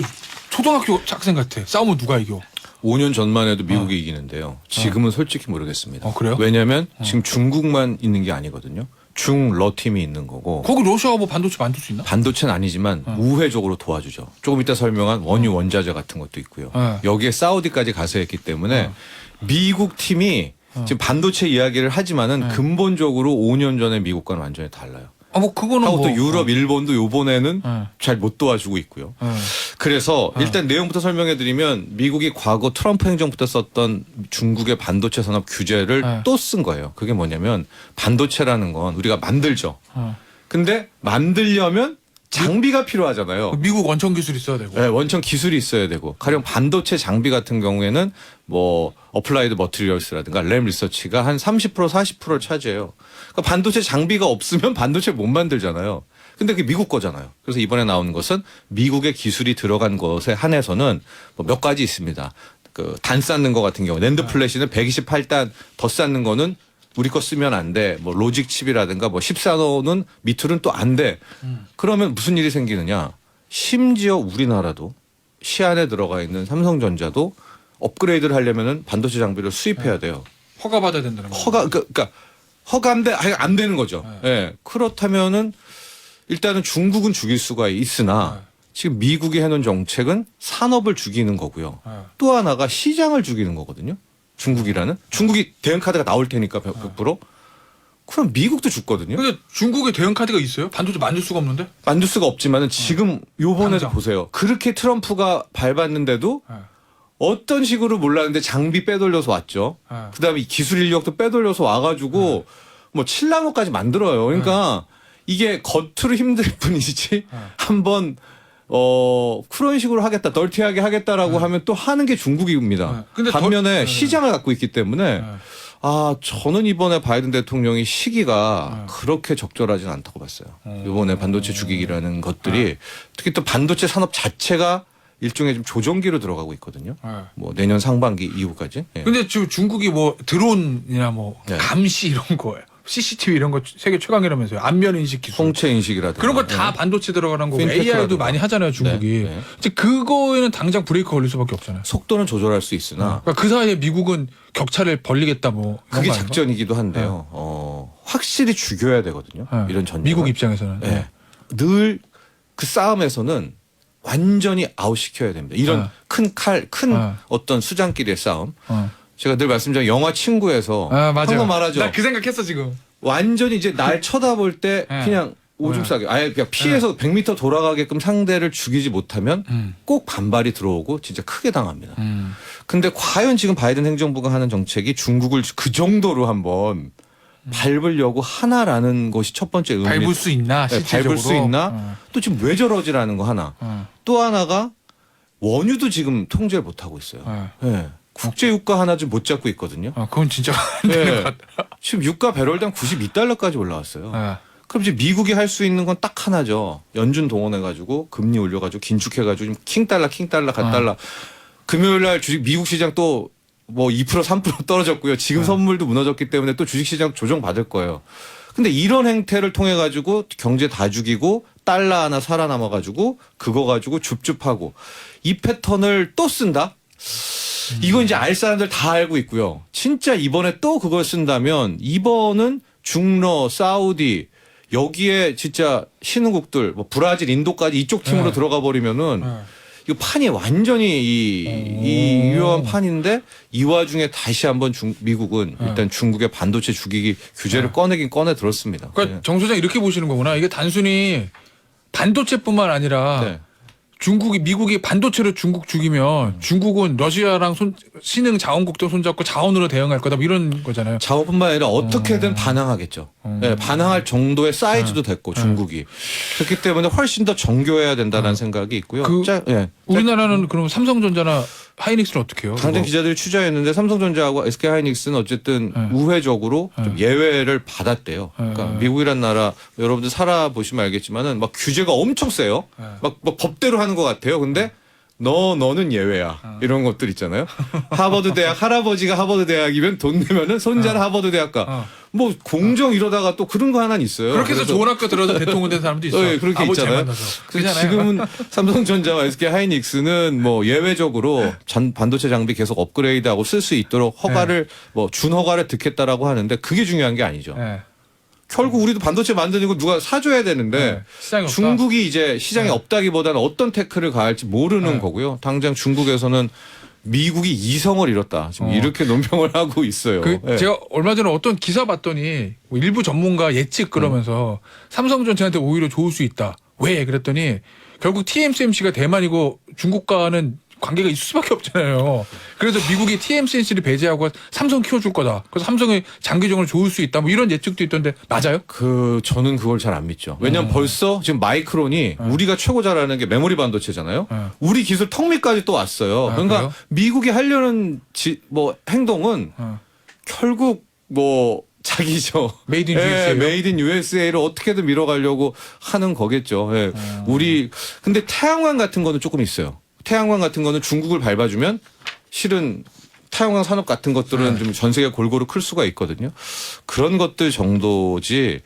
초등학교 학생 같아. 싸우면 누가 이겨? 5년 전만 해도 미국이 이기는데요. 지금은 솔직히 모르겠습니다. 그래요? 왜냐하면 지금 중국만 있는 게 아니거든요. 중러 팀이 있는 거고. 거기 러시아가 뭐 반도체 만들 수 있나? 반도체는 아니지만 우회적으로 도와주죠. 조금 이따 설명한 원유 원자재 같은 것도 있고요. 여기에 사우디까지 가서 했기 때문에 미국 팀이 지금 반도체 이야기를 하지만은 근본적으로 5년 전에 미국과는 완전히 달라요. 뭐 그거는 하고 또 유럽, 일본도 요번에는 잘 못 도와주고 있고요. 그래서 일단 내용부터 설명해드리면 미국이 과거 트럼프 행정부터 썼던 중국의 반도체 산업 규제를 또 쓴 거예요. 그게 뭐냐면 반도체라는 건 우리가 만들죠. 근데 만들려면 장비가 필요하잖아요. 미국 원천 기술이 있어야 되고. 네, 원천 기술이 있어야 되고. 가령 반도체 장비 같은 경우에는 뭐 어플라이드 머티리얼스라든가 램 리서치가 한 30% 40%를 차지해요. 그러니까 반도체 장비가 없으면 반도체 못 만들잖아요. 근데 그게 미국 거잖아요. 그래서 이번에 나오는 것은 미국의 기술이 들어간 것에 한해서는 뭐 몇 가지 있습니다. 그 단 쌓는 거 같은 경우 낸드 플래시는 128단 더 쌓는 거는 우리 거 쓰면 안 돼. 뭐 로직 칩이라든가 뭐 14호는 밑으로는 또 안 돼. 그러면 무슨 일이 생기느냐. 심지어 우리나라도 시안에 들어가 있는 삼성전자도 업그레이드를 하려면은 반도체 장비를 수입해야 돼요. 허가 받아야 된다는 거죠. 그러니까 허가인데 안 되는 거죠. 예. 그렇다면은 일단은 중국은 죽일 수가 있으나 지금 미국이 해놓은 정책은 산업을 죽이는 거고요. 또 하나가 시장을 죽이는 거거든요. 중국이 대응 카드가 나올 테니까 100%. 그럼 미국도 죽거든요. 근데 중국에 대응 카드가 있어요? 반도체 만들 수가 없는데? 만들 수가 없지만은 지금 요번에도 당장. 보세요. 그렇게 트럼프가 밟았는데도 어떤 식으로 몰랐는데 장비 빼돌려서 왔죠. 그다음에 기술 인력도 빼돌려서 와가지고 뭐 7나노까지 만들어요. 그러니까 이게 겉으로 힘들 뿐이지 한번 그런 식으로 하겠다, 널티하게 하겠다라고 하면 또 하는 게 중국입니다. 근데 반면에 시장을 갖고 있기 때문에 저는 이번에 바이든 대통령이 시기가 그렇게 적절하진 않다고 봤어요. 이번에 반도체 죽이기라는 것들이 특히 또 반도체 산업 자체가 일종의 좀 조정기로 들어가고 있거든요. 뭐 내년 상반기 이후까지. 예. 근데 지금 중국이 뭐 드론이나 뭐 감시 이런 거예요. CCTV 이런 거 세계 최강이라면서요. 안면 인식 기술. 홍채 인식이라든가. 그런 거 다 반도체 들어가는 거고 핀테크라든가. AI도 많이 하잖아요, 중국이. 이제 그거에는 당장 브레이크 걸릴 수밖에 없잖아요. 속도는 조절할 수 있으나 그러니까 그 사이에 미국은 격차를 벌리겠다 뭐. 이런 그게 거 아닌가? 작전이기도 한데요. 확실히 죽여야 되거든요. 이런 전략. 미국 입장에서는. 늘 그 싸움에서는 완전히 아웃시켜야 됩니다. 이런 큰 어떤 수장끼리의 싸움. 제가 늘 말씀드린 영화 친구에서 맞아요. 한번 말하죠. 나 그 생각했어 지금. 완전히 이제 날 쳐다볼 때 그냥 오줌 싸게 아예 그냥 피해서 100m 돌아가게끔 상대를 죽이지 못하면 꼭 반발이 들어오고 진짜 크게 당합니다. 근데 과연 지금 바이든 행정부가 하는 정책이 중국을 그 정도로 한번 밟으려고 하나라는 것이 첫 번째 의문이. 밟을 수 있나? 실질적으로? 밟을 수 있나? 또 지금 왜 저러지라는 거 하나. 또 하나가 원유도 지금 통제를 못 하고 있어요. 네. 국제 유가 하나 좀 못 잡고 있거든요. 그건 진짜 안 되는 것 같아. 지금 유가 배럴당 92달러까지 올라왔어요. 그럼 이제 미국이 할 수 있는 건 딱 하나죠. 연준 동원해가지고 금리 올려가지고 긴축해가지고 킹달러 갓달러. 금요일날 미국 시장 또 뭐 2% 3% 떨어졌고요. 지금 선물도 무너졌기 때문에 또 주식시장 조정 받을 거예요. 근데 이런 행태를 통해 가지고 경제 다 죽이고 달러 하나 살아남아 가지고 그거 가지고 줍줍하고 이 패턴을 또 쓴다? 이거 이제 알 사람들 다 알고 있고요. 진짜 이번에 또 그걸 쓴다면 이번은 중러, 사우디 여기에 진짜 신흥국들 뭐 브라질, 인도까지 이쪽 팀으로 들어가 버리면은 이거 판이 완전히 이 유효한 판인데 이 와중에 다시 한번 미국은 일단 중국의 반도체 죽이기 규제를 꺼내긴 꺼내 들었습니다. 그러니까 정 소장 이렇게 보시는 거구나. 이게 단순히 반도체뿐만 아니라 네. 미국이 반도체로 중국 죽이면 중국은 러시아랑 신흥 자원국도 손잡고 자원으로 대응할 거다 뭐 이런 거잖아요. 자원뿐만 아니라 어떻게든 반항하겠죠. 네, 반항할 정도의 사이즈도 됐고 중국이 그렇기 때문에 훨씬 더 정교해야 된다는 생각이 있고요. 우리나라는 그럼 삼성전자나 하이닉스는 어떻게 해요? 당장 기자들이 취재했는데 삼성전자하고 SK 하이닉스는 어쨌든 우회적으로 좀 예외를 받았대요. 그러니까 미국이란 나라 여러분들 살아보시면 알겠지만은 막 규제가 엄청 세요. 막 법대로 하는 것 같아요. 근데 너는 예외야. 이런 것들 있잖아요. 하버드 대학 할아버지가 하버드 대학이면 돈 내면은 손자는 하버드 대학 가. 뭐 공정 이러다가 또 그런 거 하나는 있어요. 그렇게 해서 좋은 학교 들어서 대통령 된 사람도 있어. 네, 그렇게 있잖아요. 그래서 지금은 삼성전자와 SK 하이닉스는 뭐 예외적으로 반도체 장비 계속 업그레이드하고 쓸 수 있도록 허가를 뭐 준 허가를 듣겠다라고 하는데 그게 중요한 게 아니죠. 결국 우리도 반도체 만드는 거 누가 사줘야 되는데 중국이 이제 시장에 없다기보다는 어떤 태클을 가할지 모르는 거고요. 당장 중국에서는 미국이 이성을 잃었다. 지금 이렇게 논평을 하고 있어요. 제가 얼마 전에 어떤 기사 봤더니 뭐 일부 전문가 예측 그러면서 삼성전자한테 오히려 좋을 수 있다. 왜? 그랬더니 결국 TSMC가 대만이고 중국과는 관계가 있을 수밖에 없잖아요. 그래서 미국이 TSMC를 배제하고 삼성 키워줄 거다. 그래서 삼성의 장기적으로 좋을 수 있다. 뭐 이런 예측도 있던데 맞아요? 저는 그걸 잘 안 믿죠. 왜냐면 벌써 지금 마이크론이 우리가 최고 잘하는 게 메모리 반도체잖아요. 우리 기술 턱밑까지 또 왔어요. 그러니까 그래요? 미국이 하려는 행동은 결국 뭐 자기죠. 메이드 인 USA. 메이드 인 USA를 어떻게든 밀어가려고 하는 거겠죠. 근데 태양광 같은 거는 조금 있어요. 태양광 같은 거는 중국을 밟아주면 실은 태양광 산업 같은 것들은 좀 전 세계 골고루 클 수가 있거든요. 그런 것들 정도지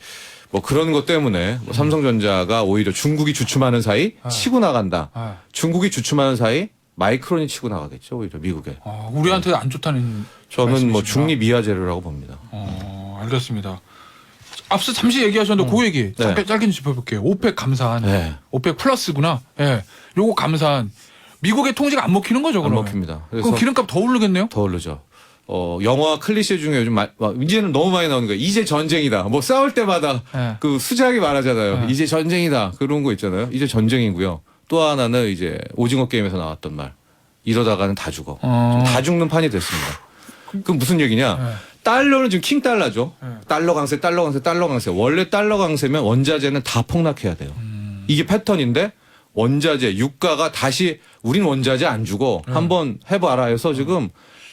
뭐 그런 것 때문에 뭐 삼성전자가 오히려 중국이 주춤하는 사이 치고 나간다. 중국이 주춤하는 사이 마이크론이 치고 나가겠죠. 오히려 미국에. 우리한테 안 좋다는 저는 뭐 중립이하 재료라고 봅니다. 알겠습니다. 앞서 잠시 얘기하셨는데 그 얘기 짧게 좀 짚어볼게요. 오펙 감산. 오펙 플러스구나. 요거 감산. 미국의 통제가 안 먹히는 거죠, 그럼? 안 먹힙니다. 그럼 기름값 더 오르겠네요? 더 오르죠. 영화 클리셰 중에 요즘 이제는 너무 많이 나오는 거예요. 이제 전쟁이다. 뭐 싸울 때마다 그 수작이 말하잖아요. 이제 전쟁이다. 그런 거 있잖아요. 이제 전쟁이고요. 또 하나는 이제 오징어 게임에서 나왔던 말. 이러다가는 다 죽어. 다 죽는 판이 됐습니다. 그럼 무슨 얘기냐? 달러는 지금 킹 달러죠. 달러 강세. 원래 달러 강세면 원자재는 다 폭락해야 돼요. 이게 패턴인데 원자재, 유가가 다시 우린 원자재 안 주고 한번 해봐라 해서 지금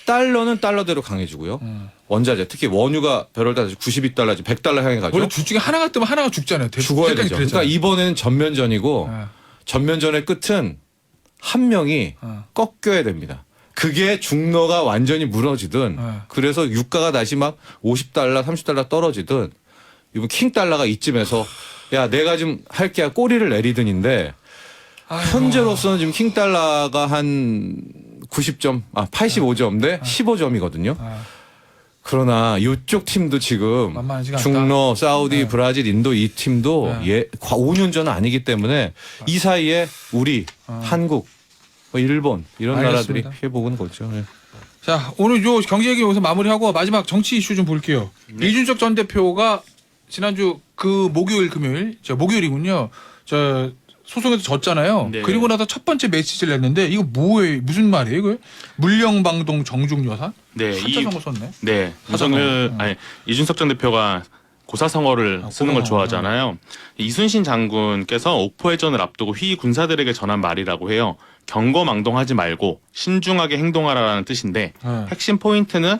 달러는 달러대로 강해지고요. 원자재, 특히 원유가 배럴당 92달러, 100달러 향해 가죠. 원래 둘 중에 하나가 뜨면 하나가 죽잖아요. 죽어야 되죠. 그러니까 이번에는 전면전이고 전면전의 끝은 한 명이 꺾여야 됩니다. 그게 중러가 완전히 무너지든 그래서 유가가 다시 막 50달러, 30달러 떨어지든 이번 킹달러가 이쯤에서 야 내가 좀 할게 꼬리를 내리든인데 현재로서는 지금 킹달러가 한 90점, 85점인데 15점이거든요. 그러나 이쪽 팀도 지금 중러, 사우디, 브라질, 인도 이 팀도 5년 전은 아니기 때문에 이 사이에 우리, 한국, 일본 이런 나라들이 피해보는 거죠. 자, 오늘 요 경제 얘기 여기서 마무리하고 마지막 정치 이슈 좀 볼게요. 이준석 전 대표가 지난주 그 목요일이군요. 소송에서 졌잖아요. 그리고 나서 첫 번째 메시지를 냈는데 이거 뭐예요? 무슨 말이에요? 이거 물령방동 정중여산? 한자성어 썼네. 이준석 전 대표가 고사성어를 쓰는 걸 좋아하잖아요. 이순신 장군께서 옥포해전을 앞두고 휘 군사들에게 전한 말이라고 해요. 경거망동하지 말고 신중하게 행동하라라는 뜻인데 핵심 포인트는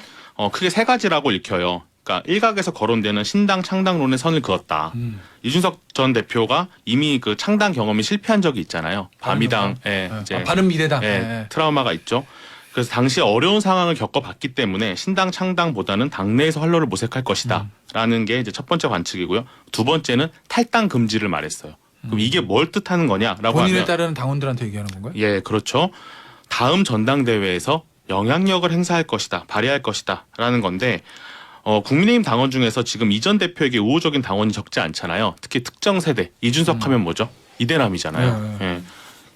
크게 세 가지라고 읽혀요. 그러니까 일각에서 거론되는 신당 창당론의 선을 그었다. 이준석 전 대표가 이미 그 창당 경험이 실패한 적이 있잖아요. 바미당에 바른미래당 트라우마가 있죠. 그래서 당시 어려운 상황을 겪어봤기 때문에 신당 창당보다는 당내에서 활로를 모색할 것이다라는 게 이제 첫 번째 관측이고요. 두 번째는 탈당 금지를 말했어요. 그럼 이게 뭘 뜻하는 거냐라고 본인에 하면 따르는 당원들한테 얘기하는 건가요? 예, 그렇죠. 다음 전당대회에서 영향력을 행사할 것이다, 발휘할 것이다라는 건데. 국민의힘 당원 중에서 지금 이 전 대표에게 우호적인 당원이 적지 않잖아요. 특히 특정 세대. 이준석 하면 뭐죠? 이대남이잖아요.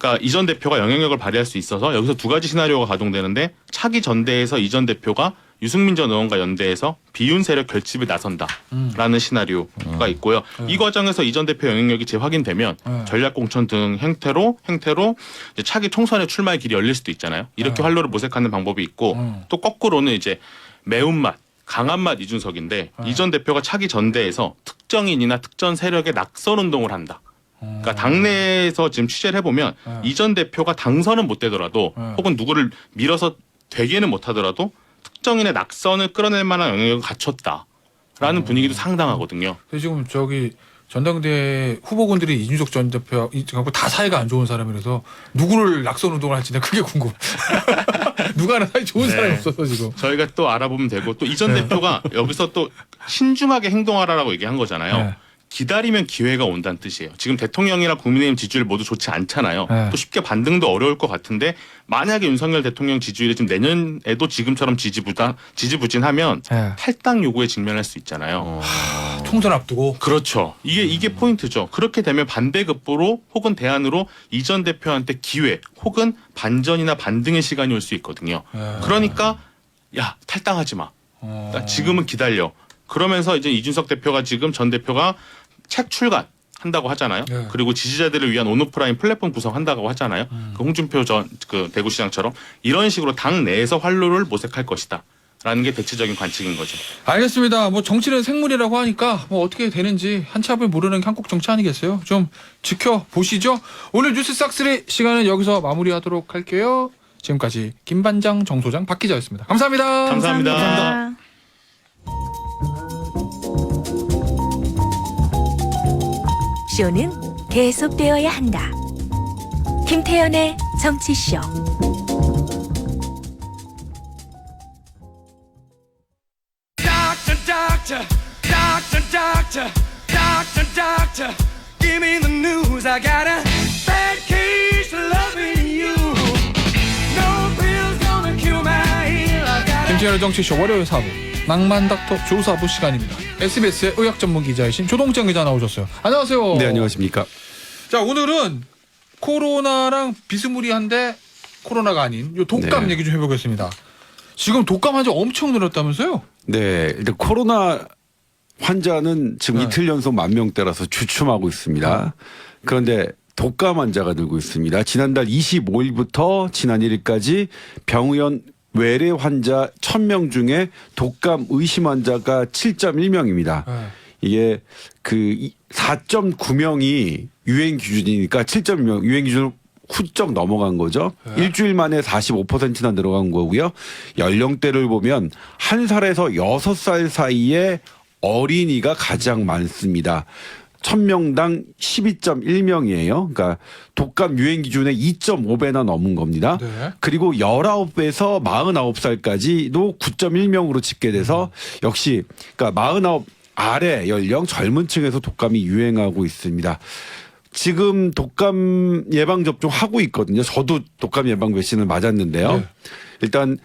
그러니까 이 전 대표가 영향력을 발휘할 수 있어서 여기서 두 가지 시나리오가 가동되는데 차기 전대에서 이 전 대표가 유승민 전 의원과 연대해서 비윤 세력 결집에 나선다라는 시나리오가 있고요. 이 과정에서 이 전 대표 영향력이 재확인되면 전략공천 등 행태로 이제 차기 총선에 출마의 길이 열릴 수도 있잖아요. 이렇게 활로를 모색하는 방법이 있고 또 거꾸로는 이제 매운맛, 강한맛 이준석인데 이 전 대표가 차기 전대에서 특정인이나 특정 세력의 낙선 운동을 한다. 그러니까 당내에서 지금 취재를 해보면 이 전 대표가 당선은 못 되더라도 혹은 누구를 밀어서 되게는 못하더라도 특정인의 낙선을 끌어낼 만한 영향력을 갖췄다라는 분위기도 상당하거든요. 그래서 지금 저기 전당대 후보군들이 이준석 전 대표 다 사이가 안 좋은 사람이라서 누구를 낙선 운동을 할지 내가 그게 궁금해. 누가 하나 사이 좋은 사람이 없어서 지금. 저희가 또 알아보면 되고 또 이 전 대표가 여기서 또 신중하게 행동하라라고 얘기한 거잖아요. 기다리면 기회가 온다는 뜻이에요. 지금 대통령이랑 국민의힘 지지율 모두 좋지 않잖아요. 또 쉽게 반등도 어려울 것 같은데 만약에 윤석열 대통령 지지율이 지금 내년에도 지금처럼 지지부진하면 탈당 요구에 직면할 수 있잖아요. 총선 앞두고. 그렇죠. 이게 포인트죠. 그렇게 되면 반대급부로 혹은 대안으로 이 전 대표한테 기회 혹은 반전이나 반등의 시간이 올 수 있거든요. 그러니까 야 탈당하지 마. 지금은 기다려. 그러면서 이제 이준석 대표가 지금 전 대표가 책 출간 한다고 하잖아요. 그리고 지지자들을 위한 온오프라인 플랫폼 구성한다고 하잖아요. 그 홍준표 전 그 대구시장처럼 이런 식으로 당 내에서 활로를 모색할 것이다. 라는 게 대체적인 관측인 거죠. 알겠습니다. 뭐 정치는 생물이라고 하니까 뭐 어떻게 되는지 한치 앞을 모르는 게 한국 정치 아니겠어요? 좀 지켜보시죠. 오늘 뉴스 싹쓸이 시간은 여기서 마무리하도록 할게요. 지금까지 김반장, 정소장, 박 기자였습니다. 감사합니다. 감사합니다. 쇼는 계속되어야 한다. 김태현의 정치쇼. Give me the news. I got a bad case of loving you. No pills gonna cure my ill. I got 김태현의 정치쇼 월요일 4부 낭만 닥터 조사부 시간입니다. SBS의 의학 전문 기자이신 조동정 기자 나오셨어요. 안녕하세요. 네, 안녕하십니까. 자, 오늘은 코로나랑 비스무리한데 코로나가 아닌 요 독감 얘기 좀 해보겠습니다. 지금 독감 환자 엄청 늘었다면서요? 네, 일단 코로나 환자는 지금 이틀 연속 10,000명대라서 주춤하고 있습니다. 그런데 독감 환자가 늘고 있습니다. 지난달 25일부터 지난 1일까지 병원 외래 환자 1,000명 중에 독감 의심 환자가 7.1명입니다. 이게 그 4.9명이 유행 기준이니까 7.1명 유행 기준을 훌쩍 넘어간 거죠. 일주일 만에 45%나 늘어간 거고요. 연령대를 보면 1살에서 6살 사이에 어린이가 가장 많습니다. 1,000명당 12.1명이에요. 그러니까 독감 유행 기준의 2.5배나 넘은 겁니다. 그리고 19에서 49살까지도 9.1명으로 집계돼서 역시 그러니까 49 아래 연령 젊은 층에서 독감이 유행하고 있습니다. 지금 독감 예방 접종 하고 있거든요. 저도 독감 예방 백신을 맞았는데요. 일단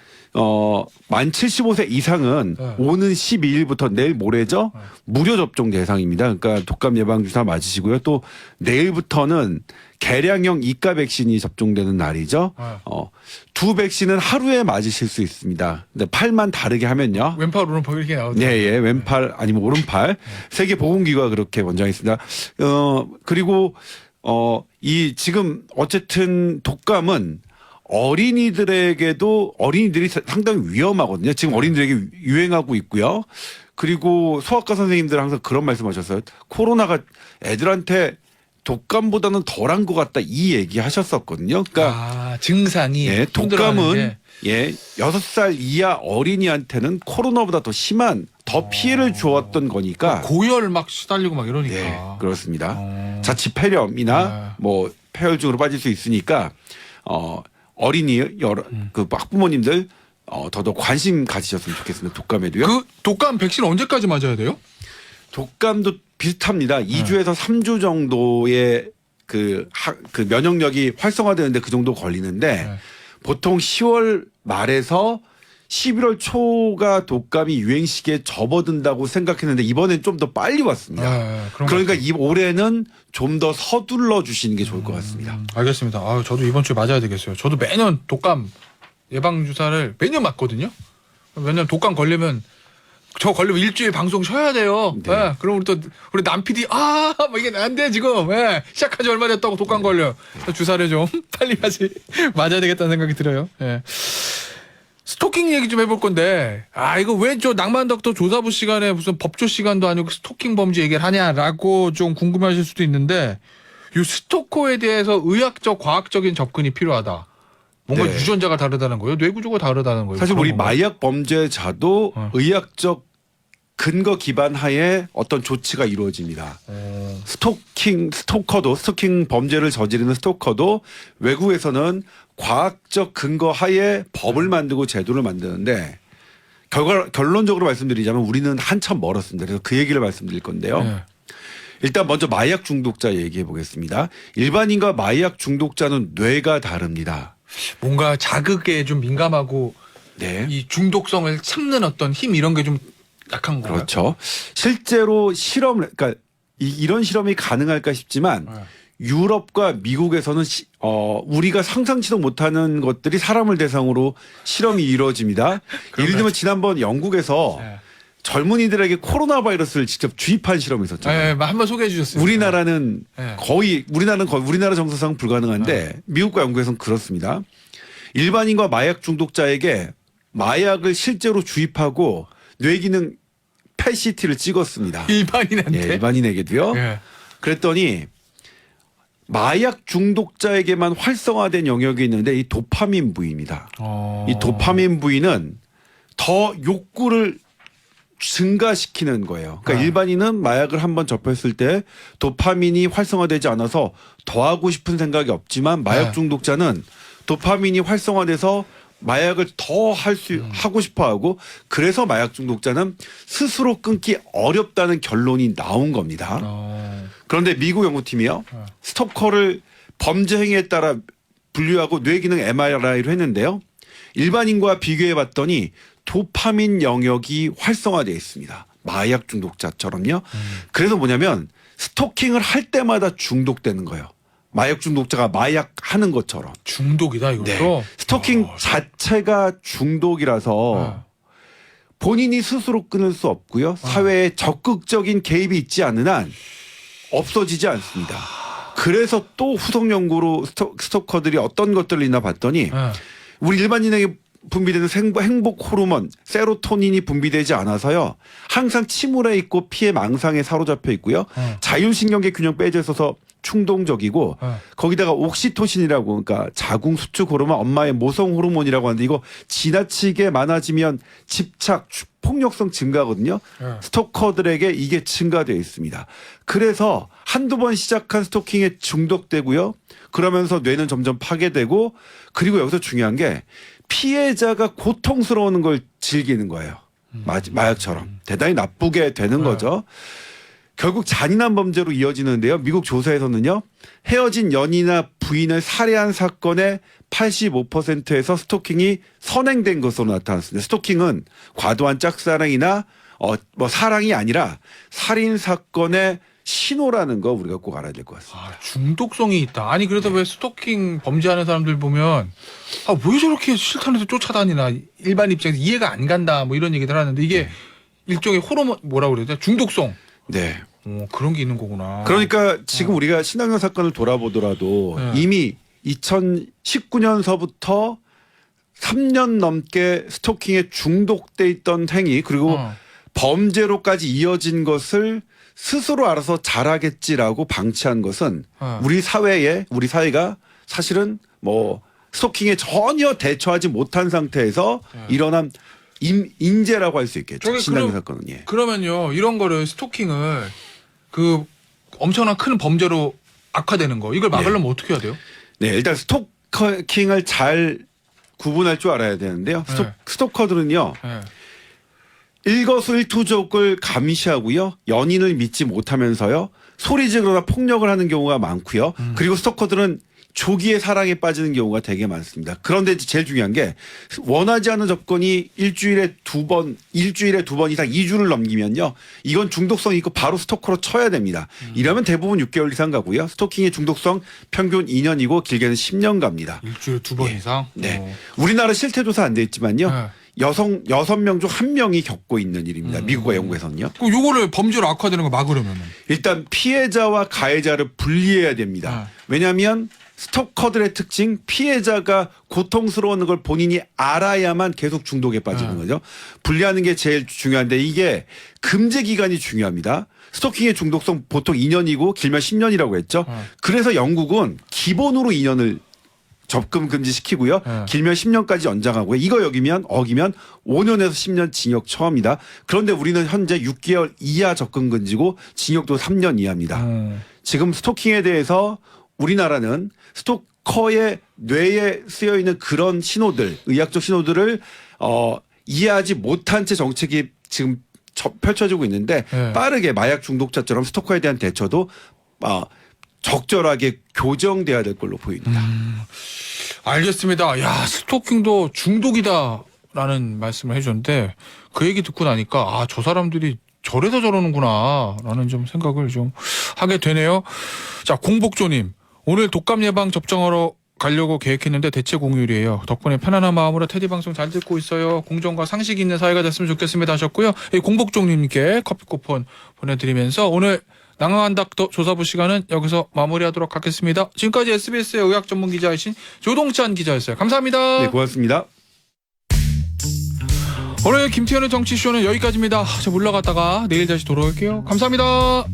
만 75세 이상은 오는 12일부터 내일 모레죠. 무료 접종 대상입니다. 그러니까 독감 예방 주사 맞으시고요. 또 내일부터는 개량형 이가 백신이 접종되는 날이죠. 두 백신은 하루에 맞으실 수 있습니다. 근데 팔만 다르게 하면요. 왼팔 오른팔 이렇게 나오죠. 네, 예. 왼팔 아니면 오른팔. 세계 보건기구가 그렇게 권장했습니다. 그리고 이 지금 어쨌든 독감은 어린이들이 상당히 위험하거든요. 지금 어린이들에게 유행하고 있고요. 그리고 소아과 선생님들 항상 그런 말씀하셨어요. 코로나가 애들한테 독감보다는 덜한 것 같다 이 얘기 하셨었거든요. 그러니까 증상이 독감은 6살 이하 어린이한테는 코로나보다 더 심한 더 피해를 주었던 거니까 고열 막 시달리고 막 이러니까. 네, 그렇습니다. 자칫 폐렴이나 뭐 폐혈증으로 빠질 수 있으니까 어린이 그 학부모님들 더더 관심 가지셨으면 좋겠습니다. 독감에도요. 그 독감 백신 언제까지 맞아야 돼요? 독감도 비슷합니다. 2주에서 3주 정도의 그 면역력이 활성화되는데 그 정도 걸리는데 보통 10월 말에서 11월 초가 독감이 유행 시기에 접어든다고 생각했는데 이번엔 좀 더 빨리 왔습니다. 그러니까 올해는 좀 더 서둘러 주시는 게 좋을 것 같습니다. 알겠습니다. 저도 이번 주에 맞아야 되겠어요. 저도 매년 독감 예방 주사를 매년 맞거든요. 매년 독감 걸리면 저 걸리면 일주일 방송 쉬어야 돼요. 네. 예, 그럼 우리 남 PD 뭐 이게 안 돼 지금. 예, 시작한 지 얼마 됐다고 독감 걸려. 주사를 좀 빨리 맞아야 되겠다는 생각이 들어요. 예. 스토킹 얘기 좀 해볼 건데, 이거 왜 저 낭만닥터 조사부 시간에 무슨 법조 시간도 아니고 스토킹 범죄 얘기를 하냐라고 좀 궁금하실 수도 있는데, 이 스토커에 대해서 의학적, 과학적인 접근이 필요하다. 뭔가 네. 유전자가 다르다는 거예요? 뇌구조가 다르다는 거예요? 사실 우리 그런 건가요? 마약 범죄자도 의학적 근거 기반 하에 어떤 조치가 이루어집니다. 스토킹 범죄를 저지르는 스토커도 외국에서는 과학적 근거 하에 법을 만들고 제도를 만드는데 결론적으로 말씀드리자면 우리는 한참 멀었습니다. 그래서 그 얘기를 말씀드릴 건데요. 네. 일단 먼저 마약 중독자 얘기해 보겠습니다. 일반인과 마약 중독자는 뇌가 다릅니다. 뭔가 자극에 좀 민감하고 네. 이 중독성을 참는 어떤 힘 이런 게 좀 약한 거예요. 그렇죠. 실제로 그러니까 이런 실험이 가능할까 싶지만 유럽과 미국에서는 우리가 상상치도 못하는 것들이 사람을 대상으로 실험이 이루어집니다. 예를 들면 지난번 영국에서 젊은이들에게 코로나 바이러스를 직접 주입한 실험이 있었잖아요. 네, 한번 소개해 주셨어요. 우리나라는 우리나라 정서상 불가능한데 미국과 영국에서는 그렇습니다. 일반인과 마약 중독자에게 마약을 실제로 주입하고 뇌기능 PET-CT를 찍었습니다. 일반인한테? 예, 일반인에게도요. 예. 그랬더니 마약 중독자에게만 활성화된 영역이 있는데 이 도파민 부위입니다. 이 도파민 부위는 더 욕구를 증가시키는 거예요. 그러니까 일반인은 마약을 한번 접했을 때 도파민이 활성화되지 않아서 더 하고 싶은 생각이 없지만 마약 중독자는 도파민이 활성화돼서 마약을 더 하고 싶어 하고 그래서 마약 중독자는 스스로 끊기 어렵다는 결론이 나온 겁니다. 그런데 미국 연구팀이요. 스토커를 범죄 행위에 따라 분류하고 뇌기능 MRI를 했는데요. 일반인과 비교해 봤더니 도파민 영역이 활성화되어 있습니다. 마약 중독자처럼요. 그래서 뭐냐면 스토킹을 할 때마다 중독되는 거예요. 마약 중독자가 마약 하는 것처럼. 중독이다 이것도. 네. 스토킹 자체가 중독이라서 본인이 스스로 끊을 수 없고요. 사회에 적극적인 개입이 있지 않는 한 없어지지 않습니다. 그래서 또 후속 연구로 스토커들이 어떤 것들을 있나 봤더니 우리 일반인에게 분비되는 행복 호르몬 세로토닌이 분비되지 않아서요. 항상 침울해 있고 피해 망상에 사로잡혀 있고요. 자율신경계 균형 빼져 있어서 충동적이고 거기다가 옥시토신이라고 그러니까 자궁 수축 호르몬 엄마의 모성 호르몬이라고 하는데 이거 지나치게 많아지면 집착 폭력성 증가거든요. 스토커들에게 이게 증가되어 있습니다. 그래서 한두 번 시작한 스토킹에 중독되고요. 그러면서 뇌는 점점 파괴되고 그리고 여기서 중요한 게 피해자가 고통스러운 걸 즐기는 거예요. 마약처럼. 대단히 나쁘게 되는 거죠. 결국 잔인한 범죄로 이어지는데요. 미국 조사에서는요. 헤어진 연인이나 부인을 살해한 사건의 85%에서 스토킹이 선행된 것으로 나타났습니다. 스토킹은 과도한 짝사랑이나 사랑이 아니라 살인 사건의 신호라는 거 우리가 꼭 알아야 될 것 같습니다. 중독성이 있다. 아니 그래서 왜 스토킹 범죄하는 사람들 보면 왜 저렇게 싫다는데 쫓아다니나 일반 입장에서 이해가 안 간다 뭐 이런 얘기들 하는데 이게 일종의 호르몬 뭐라고 그래야 돼? 중독성. 네. 그런 게 있는 거구나. 그러니까 지금 우리가 신학년 사건을 돌아보더라도 이미 2019년서부터 3년 넘게 스토킹에 중독돼 있던 행위 그리고 범죄로까지 이어진 것을 스스로 알아서 잘하겠지라고 방치한 것은 우리 사회가 사실은 뭐 스토킹에 전혀 대처하지 못한 상태에서 일어난 인재라고 할 수 있겠죠. 신학년 사건은. 예. 그러면요 이런 거를 스토킹을 그 엄청난 큰 범죄로 악화되는 거 이걸 막으려면 어떻게 해야 돼요? 네, 일단 스토킹을 잘 구분할 줄 알아야 되는데요. 스토커들은요. 일거수일투족을 감시하고요. 연인을 믿지 못하면서요. 소리 지르거나 폭력을 하는 경우가 많고요. 그리고 스토커들은 조기에 사랑에 빠지는 경우가 되게 많습니다. 그런데 제일 중요한 게 원하지 않은 접근이 일주일에 두 번 이상 2주를 넘기면요. 이건 중독성이 있고 바로 스토커로 쳐야 됩니다. 이러면 대부분 6개월 이상 가고요. 스토킹의 중독성 평균 2년이고 길게는 10년 갑니다. 일주일에 2번 이상? 네. 우리나라 실태조사 안 돼 있지만요. 여섯 명 중 1명이 겪고 있는 일입니다. 미국과 영국에서는요. 그럼 요거를 범죄로 악화되는 거 막으려면은? 일단 피해자와 가해자를 분리해야 됩니다. 왜냐하면 스토커들의 특징, 피해자가 고통스러운 걸 본인이 알아야만 계속 중독에 빠지는 거죠. 분리하는 게 제일 중요한데 이게 금지 기간이 중요합니다. 스토킹의 중독성 보통 2년이고 길면 10년이라고 했죠. 그래서 영국은 기본으로 2년을 접근 금지시키고요. 길면 10년까지 연장하고요. 이거 어기면 5년에서 10년 징역 처합니다. 그런데 우리는 현재 6개월 이하 접근 금지고 징역도 3년 이하입니다. 지금 스토킹에 대해서 우리나라는 스토커의 뇌에 쓰여 있는 그런 신호들, 의학적 신호들을 이해하지 못한 채 정책이 지금 펼쳐지고 있는데 빠르게 마약 중독자처럼 스토커에 대한 대처도 적절하게 교정돼야 될 걸로 보입니다. 알겠습니다. 야, 스토킹도 중독이다라는 말씀을 해주셨는데 그 얘기 듣고 나니까 저 사람들이 저래서 저러는구나 라는 좀 생각을 좀 하게 되네요. 자, 공복조님. 오늘 독감 예방 접종하러 가려고 계획했는데 대체 공휴일이에요. 덕분에 편안한 마음으로 테디 방송 잘 듣고 있어요. 공정과 상식 있는 사회가 됐으면 좋겠습니다 하셨고요. 공복종님께 커피 쿠폰 보내드리면서 오늘 낭만닥터 조사부 시간은 여기서 마무리하도록 하겠습니다. 지금까지 SBS의 의학 전문 기자이신 조동찬 기자였어요. 감사합니다. 네, 고맙습니다. 오늘 김태현의 정치쇼는 여기까지입니다. 저 물러갔다가 내일 다시 돌아올게요. 감사합니다.